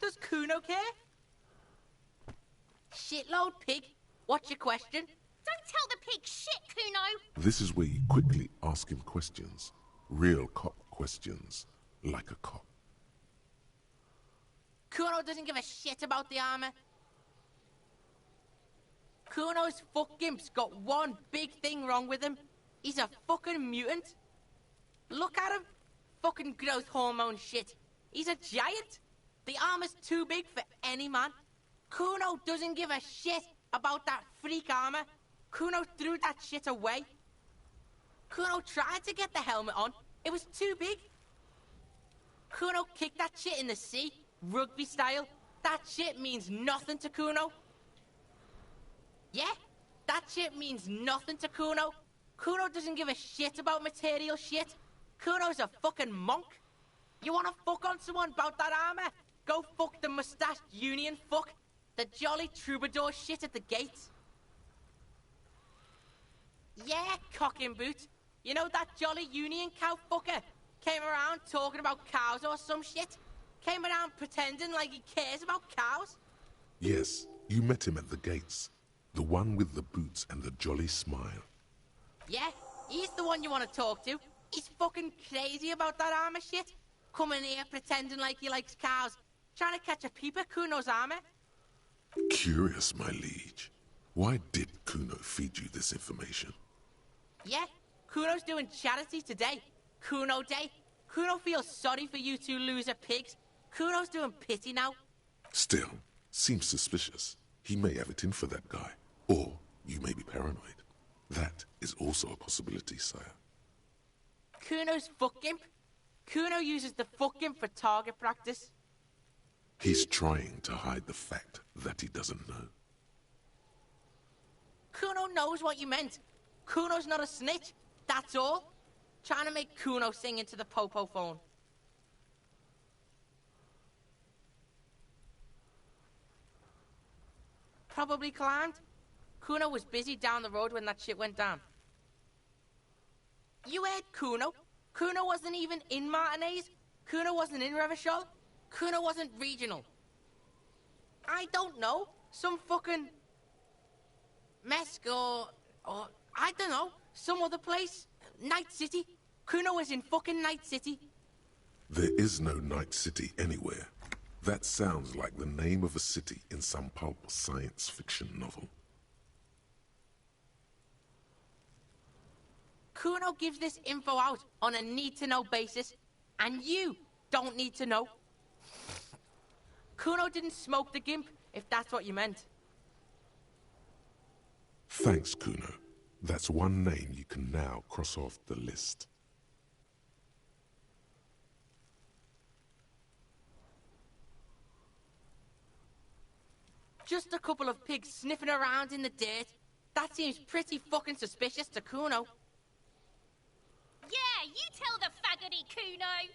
Does Kuno care? Shitload pig. What's your question? Don't tell the pig shit, Kuno! This is where you quickly ask him questions. Real cop questions. Like a cop. Kuno doesn't give a shit about the armor. Kuno's fuck gimp's got one big thing wrong with him. He's a fucking mutant. Look at him. Fucking growth hormone shit. He's a giant. The armor's too big for any man. Kuno doesn't give a shit about that freak armor. Kuno threw that shit away. Kuno tried to get the helmet on. It was too big. Kuno kicked that shit in the sea, rugby style. That shit means nothing to Kuno. Yeah, that shit means nothing to Kuno. Kuno doesn't give a shit about material shit. Kuno's a fucking monk. You wanna fuck on someone about that armor? Go fuck the mustached union fuck. The jolly troubadour shit at the gates. Yeah, cock and boot. You know that jolly union cow fucker? Came around talking about cows or some shit? Came around pretending like he cares about cows? Yes, you met him at the gates. The one with the boots and the jolly smile. Yeah, he's the one you want to talk to. He's fucking crazy about that armor shit. Coming here pretending like he likes cows. Trying to catch a peep at Kuno's armor. Curious, my liege. Why did Kuno feed you this information? Yeah, Kuno's doing charity today. Kuno Day. Kuno feels sorry for you two loser pigs. Kuno's doing pity now. Still, seems suspicious. He may have it in for that guy. Or you may be paranoid. That is also a possibility, sire. Kuno's fuck gimp. Kuno uses the fuck gimp for target practice. He's trying to hide the fact that he doesn't know. Kuno knows what you meant. Kuno's not a snitch, that's all. Trying to make Kuno sing into the popo phone. Probably climbed. Kuno was busy down the road when that shit went down. You heard Kuno. Kuno wasn't even in Martinez. Kuno wasn't in Revachol. Kuno wasn't regional. I don't know. Some fucking... Mesk or I don't know. Some other place. Night City. Kuno was in fucking Night City. There is no Night City anywhere. That sounds like the name of a city in some pulp science fiction novel. Kuno gives this info out on a need-to-know basis, and you don't need to know. Kuno didn't smoke the gimp, if that's what you meant. Thanks, Kuno. That's one name you can now cross off the list. Just a couple of pigs sniffing around in the dirt. That seems pretty fucking suspicious to Kuno. Yeah, you tell the faggoty, Kuno.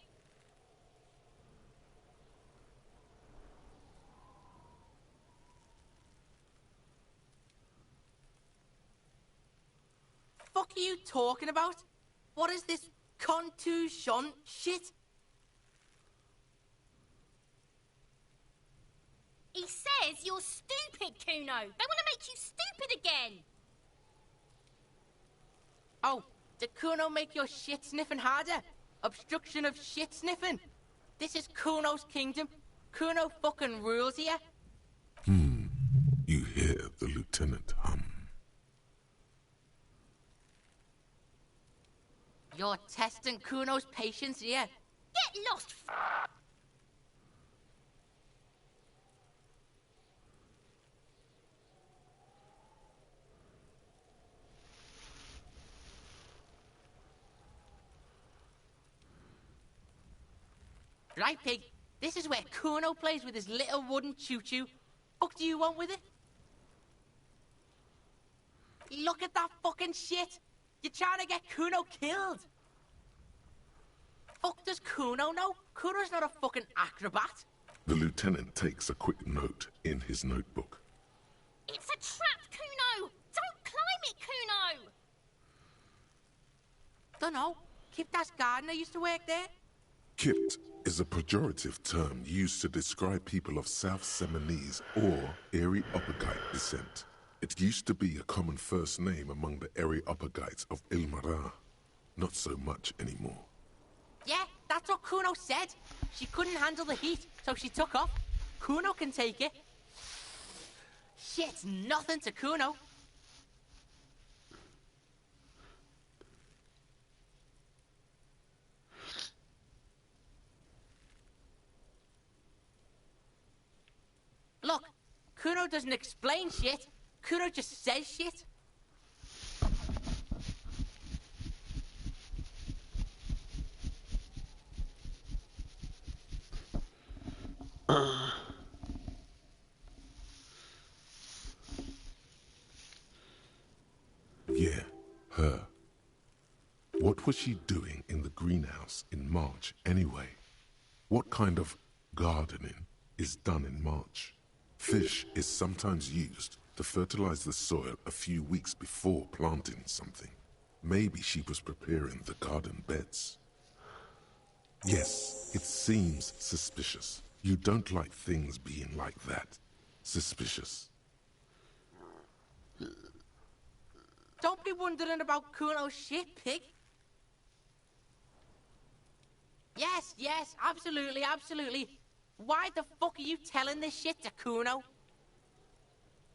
Fuck are you talking about? What is this contusion shit? He says you're stupid, Kuno. They want to make you stupid again. Oh, did Kuno make your shit sniffing harder? Obstruction of shit sniffing? This is Kuno's kingdom. Kuno fucking rules here. You hear the lieutenant hum. You're testing Kuno's patience here. Get lost, Right, pig. This is where Kuno plays with his little wooden choo-choo. Fuck do you want with it? Look at that fucking shit. You're trying to get Kuno killed. Fuck does Kuno know? Kuno's not a fucking acrobat. The lieutenant takes a quick note in his notebook. It's a trap, Kuno. Don't climb it, Kuno. Dunno. Kiptas Gardner used to work there. Kipt is a pejorative term used to describe people of South Seminese or Areopagitic descent. It used to be a common first name among the Areopagites of Ilmara. Not so much anymore. Yeah, that's what Kuno said. She couldn't handle the heat, so she took off. Kuno can take it. Shit's nothing to Kuno. Look, Kuno doesn't explain shit. Kuno just says shit. Yeah, her. What was she doing in the greenhouse in March anyway? What kind of gardening is done in March? Fish is sometimes used to fertilize the soil a few weeks before planting something. Maybe she was preparing the garden beds. Yes, it seems suspicious. You don't like things being like that. Suspicious. Don't be wondering about Kuno's shit, pig. Yes, absolutely. Why the fuck are you telling this shit to Kuno?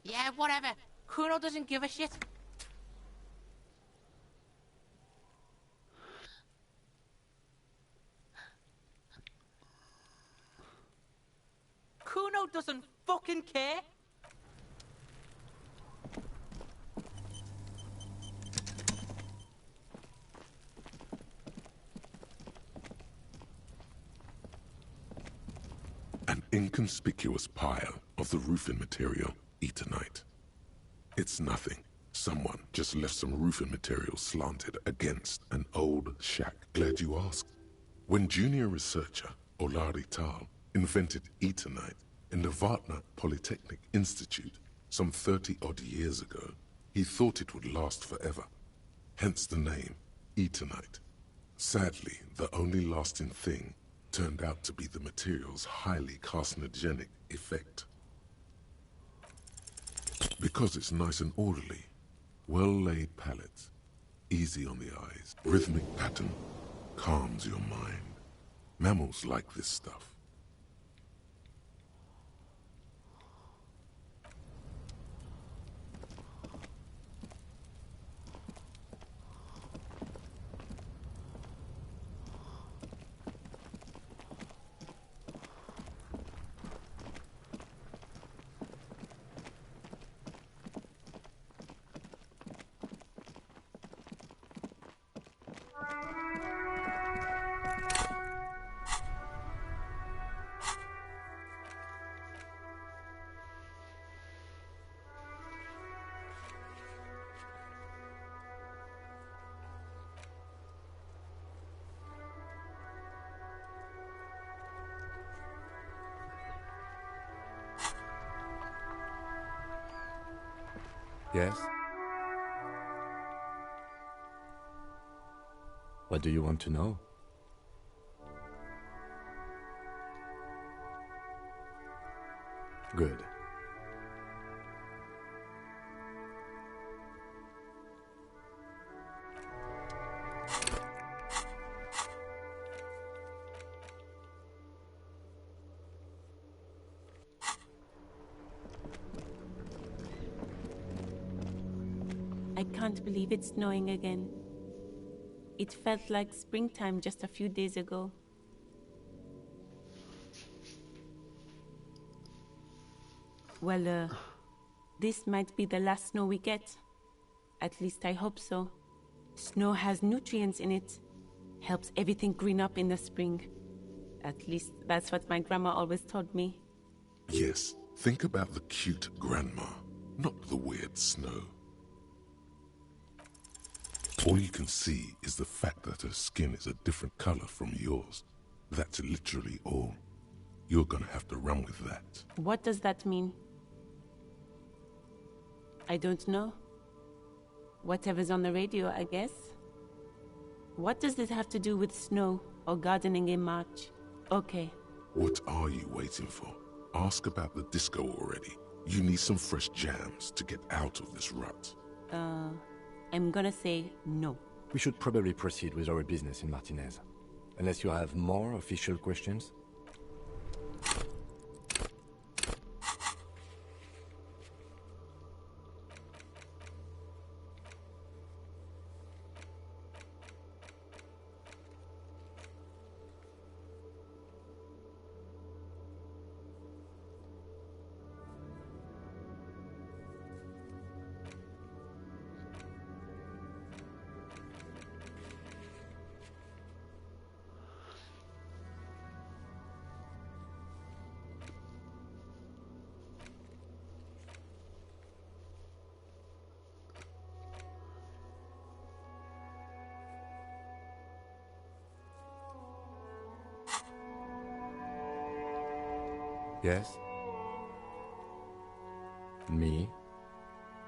Yeah, whatever. Kuno doesn't give a shit. Kuno doesn't fucking care. An inconspicuous pile of the roofing material, Eternite. It's nothing. Someone just left some roofing material slanted against an old shack. Glad you asked. When junior researcher Olari Tal invented Eternite in the Vartna Polytechnic Institute some 30-odd years ago, he thought it would last forever. Hence the name, Eternite. Sadly, the only lasting thing turned out to be the material's highly carcinogenic effect. Because it's nice and orderly, well-laid palettes, easy on the eyes, rhythmic pattern, calms your mind. Mammals like this stuff. Yes? What do you want to know? Good. I can't believe it's snowing again. It felt like springtime just a few days ago. Well, this might be the last snow we get. At least I hope so. Snow has nutrients in it. Helps everything green up in the spring. At least that's what my grandma always told me. Yes, think about the cute grandma, not the weird snow. All you can see is the fact that her skin is a different color from yours. That's literally all. You're gonna have to run with that. What does that mean? I don't know. Whatever's on the radio, I guess. What does this have to do with snow or gardening in March? Okay. What are you waiting for? Ask about the disco already. You need some fresh jams to get out of this rut. I'm gonna say no. We should probably proceed with our business in Martinez. Unless you have more official questions? Yes? Me?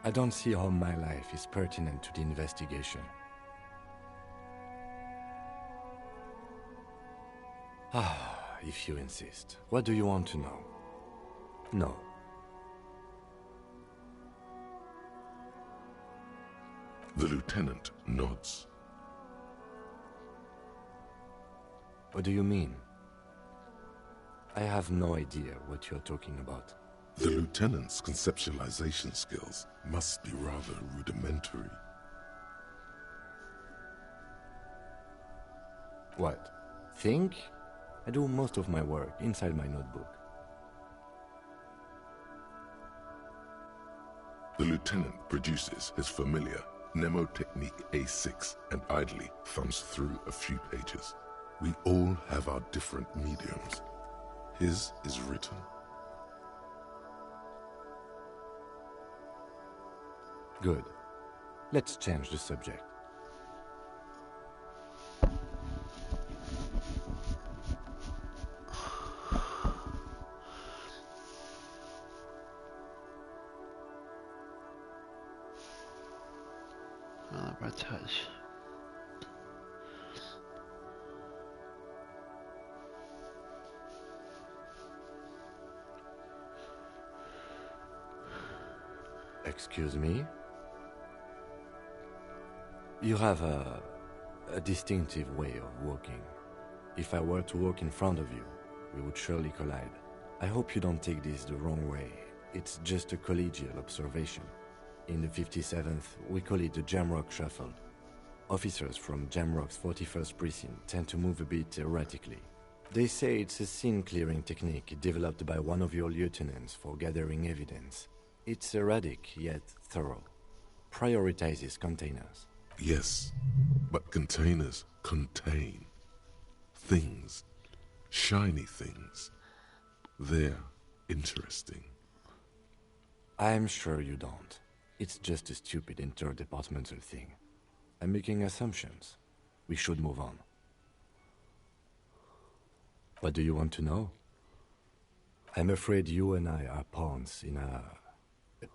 I don't see how my life is pertinent to the investigation. If you insist. What do you want to know? No. The lieutenant nods. What do you mean? I have no idea what you're talking about. The lieutenant's conceptualization skills must be rather rudimentary. What? Think? I do most of my work inside my notebook. The lieutenant produces his familiar mnemotechnique A6 and idly thumbs through a few pages. We all have our different mediums. His is written. Good. Let's change the subject. By touch. Excuse me? You have a distinctive way of walking. If I were to walk in front of you, we would surely collide. I hope you don't take this the wrong way. It's just a collegial observation. In the 57th, we call it the Jamrock Shuffle. Officers from Jamrock's 41st Precinct tend to move a bit erratically. They say it's a scene-clearing technique developed by one of your lieutenants for gathering evidence. It's erratic, yet thorough. Prioritizes containers. Yes, but containers contain things, shiny things. They're interesting. I'm sure you don't. It's just a stupid interdepartmental thing. I'm making assumptions. We should move on. What do you want to know? I'm afraid you and I are pawns in a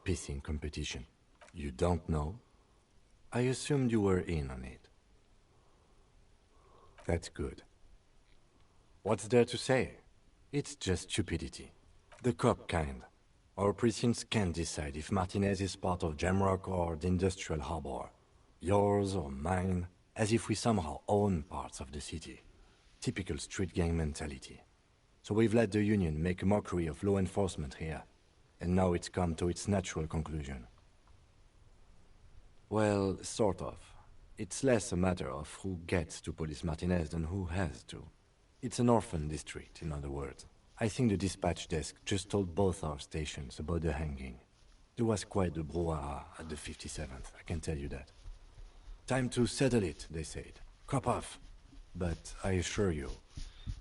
pissing competition. You don't know? I assumed you were in on it. That's good. What's there to say? It's just stupidity. The cop kind. Our precincts can't decide if Martinez is part of Jamrock or the Industrial Harbor. Yours or mine, as if we somehow own parts of the city. Typical street gang mentality. So we've let the Union make a mockery of law enforcement here. And now it's come to its natural conclusion. Well, sort of. It's less a matter of who gets to police Martinez than who has to. It's an orphan district, in other words. I think the dispatch desk just told both our stations about the hanging. There was quite the brouhaha at the 57th, I can tell you that. Time to settle it, they said. Cop off. But I assure you,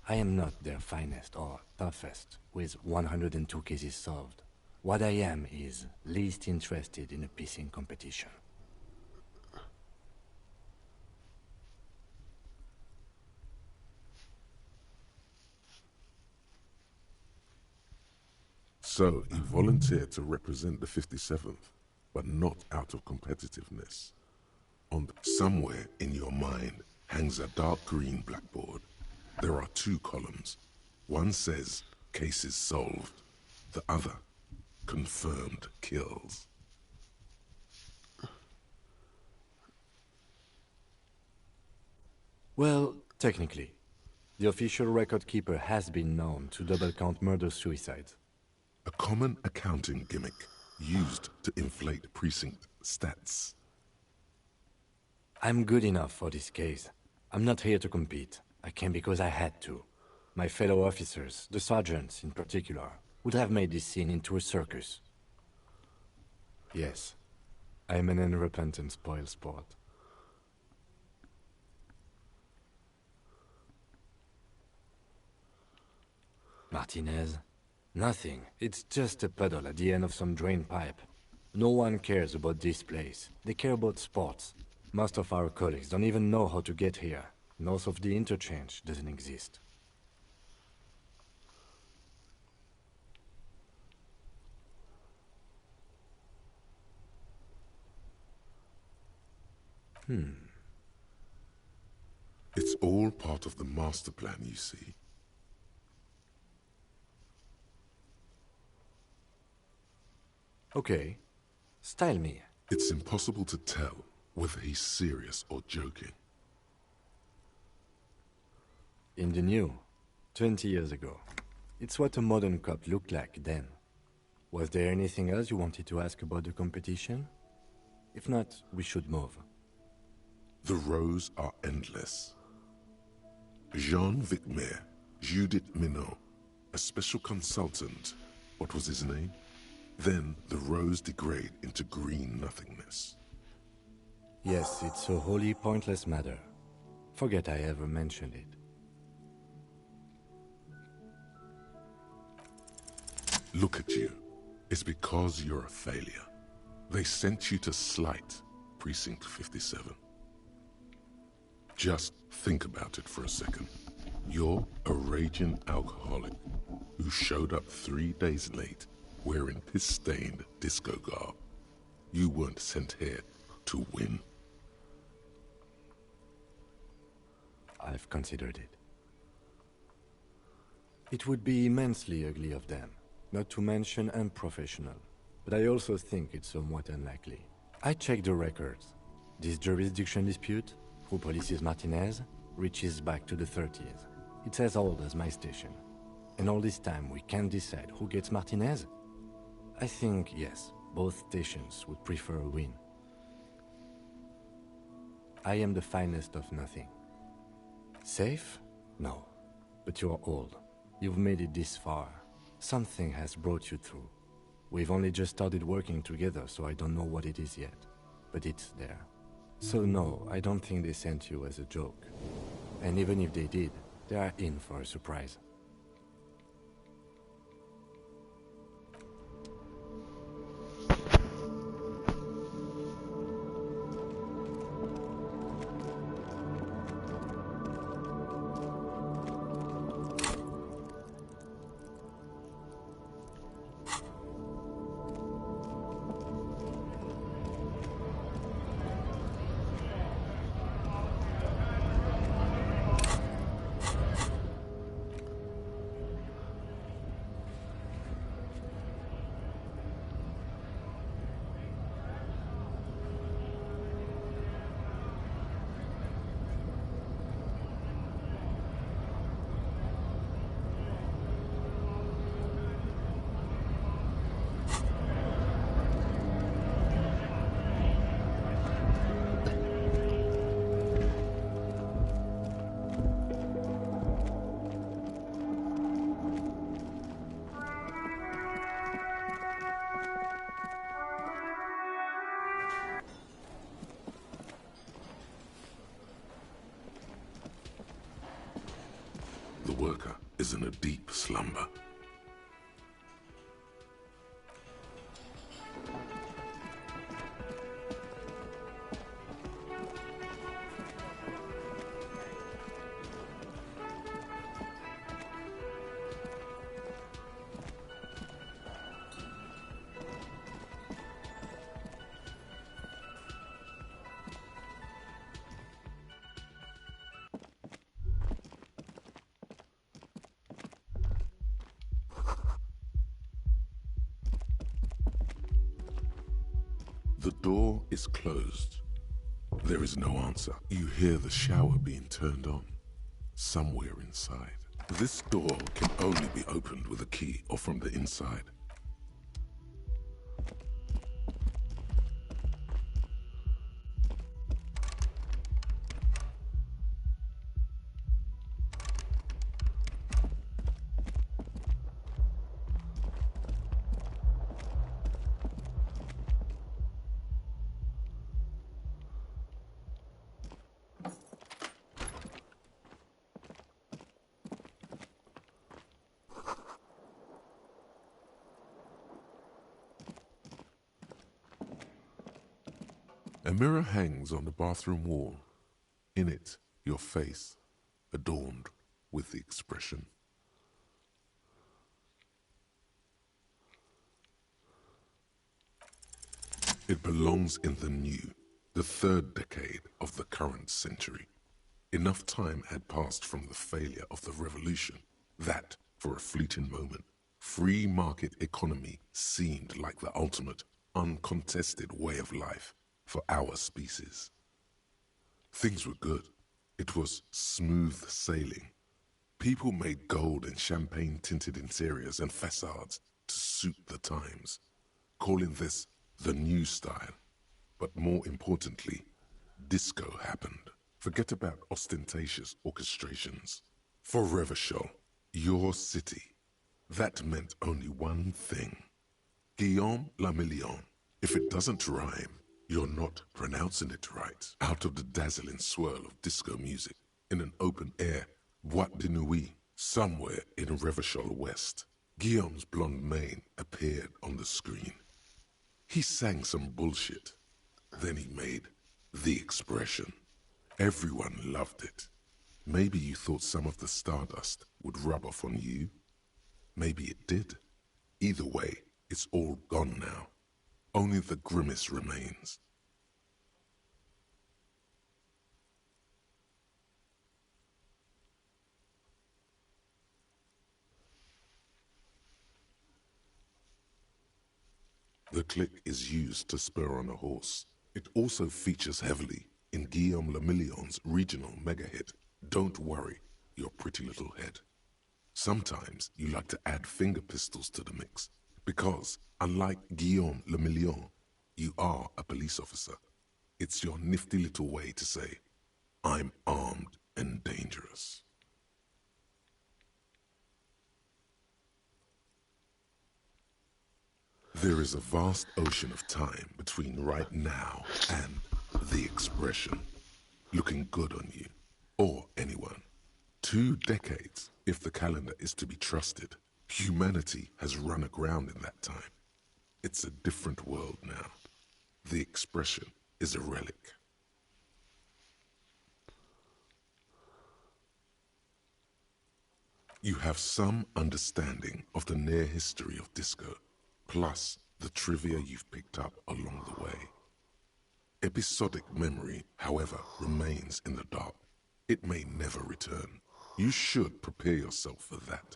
I am not their finest or toughest, with 102 cases solved. What I am is least interested in a pissing competition. So, you volunteered to represent the 57th, but not out of competitiveness. And somewhere in your mind hangs a dark green blackboard. There are two columns. One says, cases solved. The other, confirmed kills. Well, technically, the official record keeper has been known to double-count murder-suicides. A common accounting gimmick used to inflate precinct stats. I'm good enough for this case. I'm not here to compete. I came because I had to. My fellow officers, the sergeants in particular, would have made this scene into a circus. Yes, I'm an unrepentant spoilsport. Martinez? Nothing. It's just a puddle at the end of some drain pipe. No one cares about this place. They care about sports. Most of our colleagues don't even know how to get here. North of the interchange doesn't exist. It's all part of the master plan, you see. Okay. Style me. It's impossible to tell whether he's serious or joking. In the new, 20 years ago, It's what a modern cup looked like then. Was there anything else you wanted to ask about the competition? If not, we should move. The rows are endless. Jean Vicmer, Judith Minot, a special consultant, what was his name? Then the rows degrade into green nothingness. Yes, it's a wholly pointless matter. Forget I ever mentioned it. Look at you. It's because you're a failure. They sent you to Slight, Precinct 57. Just think about it for a second. You're a raging alcoholic who showed up 3 days late wearing piss-stained disco garb. You weren't sent here to win. I've considered it. It would be immensely ugly of them, not to mention unprofessional, but I also think it's somewhat unlikely. I checked the records. This jurisdiction dispute, who polices Martinez, reaches back to the 30s. It's as old as my station. And all this time we can't decide who gets Martinez? I think, yes, both stations would prefer a win. I am the finest of nothing. Safe? No. But you're old. You've made it this far. Something has brought you through. We've only just started working together, so I don't know what it is yet. But it's there. So no, I don't think they sent you as a joke. And even if they did, they are in for a surprise. The worker is in a deep slumber. The door is closed. There is no answer. You hear the shower being turned on, somewhere inside. This door can only be opened with a key or from the inside. A mirror hangs on the bathroom wall. In it, your face, adorned with the expression. It belongs in the new, the third decade of the current century. Enough time had passed from the failure of the revolution that, for a fleeting moment, free market economy seemed like the ultimate, uncontested way of life for our species. Things were good. It was smooth sailing. People made gold and champagne-tinted interiors and facades to suit the times, calling this the new style. But more importantly, disco happened. Forget about ostentatious orchestrations. For Revachol, your city, that meant only one thing. Guillaume le Million. If it doesn't rhyme, you're not pronouncing it right. Out of the dazzling swirl of disco music, in an open-air boîte de nuit, somewhere in Revachol West, Guillaume's blonde mane appeared on the screen. He sang some bullshit. Then he made the expression. Everyone loved it. Maybe you thought some of the stardust would rub off on you. Maybe it did. Either way, it's all gone now. Only the grimace remains. The click is used to spur on a horse. It also features heavily in Guillaume le Million's regional mega hit, Don't Worry, Your Pretty Little Head. Sometimes you like to add finger pistols to the mix, because, unlike Guillaume le Million, you are a police officer. It's your nifty little way to say, I'm armed and dangerous. There is a vast ocean of time between right now and the expression, looking good on you, or anyone. 2 decades, if the calendar is to be trusted. Humanity has run aground in that time. It's a different world now. The expression is a relic. You have some understanding of the near history of disco, plus the trivia you've picked up along the way. Episodic memory, however, remains in the dark. It may never return. You should prepare yourself for that.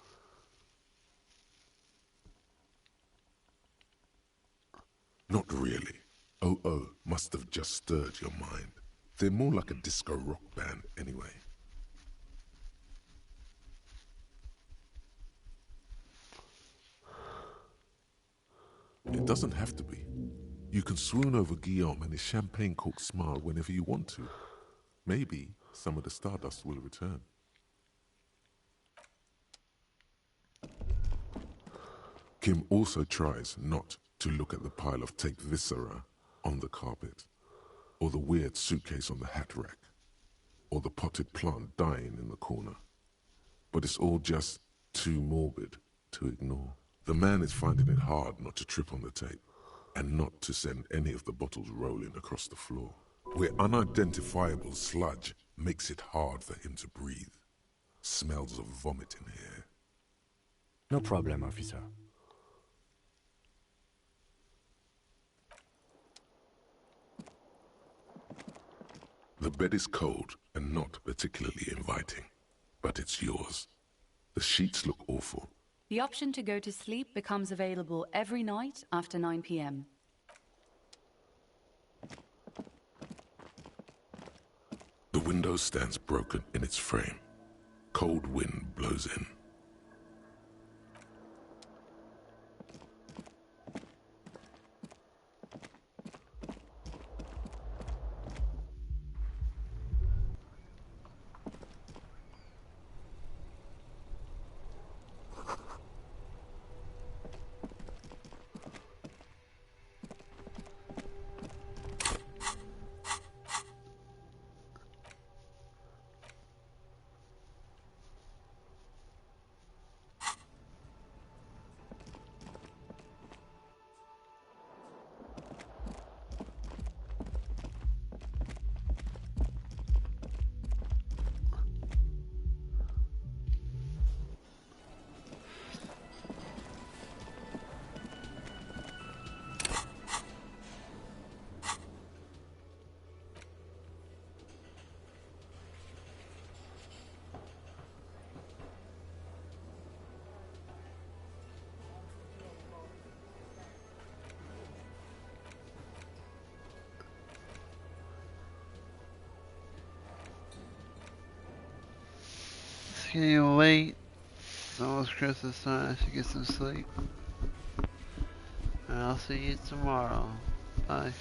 Not really. OO must have just stirred your mind. They're more like a disco rock band anyway. It doesn't have to be. You can swoon over Guillaume and his champagne-corked smile whenever you want to. Maybe some of the stardust will return. Kim also tries not to look at the pile of taped viscera on the carpet, or the weird suitcase on the hat rack, or the potted plant dying in the corner. But it's all just too morbid to ignore. The man is finding it hard not to trip on the tape, and not to send any of the bottles rolling across the floor, where unidentifiable sludge makes it hard for him to breathe. Smells of vomit in here. No problem, officer. The bed is cold and not particularly inviting, but it's yours. The sheets look awful. The option to go to sleep becomes available every night after 9 p.m. The window stands broken in its frame. Cold wind blows in. It's getting late. It's almost Christmas time. I should get some sleep. And I'll see you tomorrow. Bye.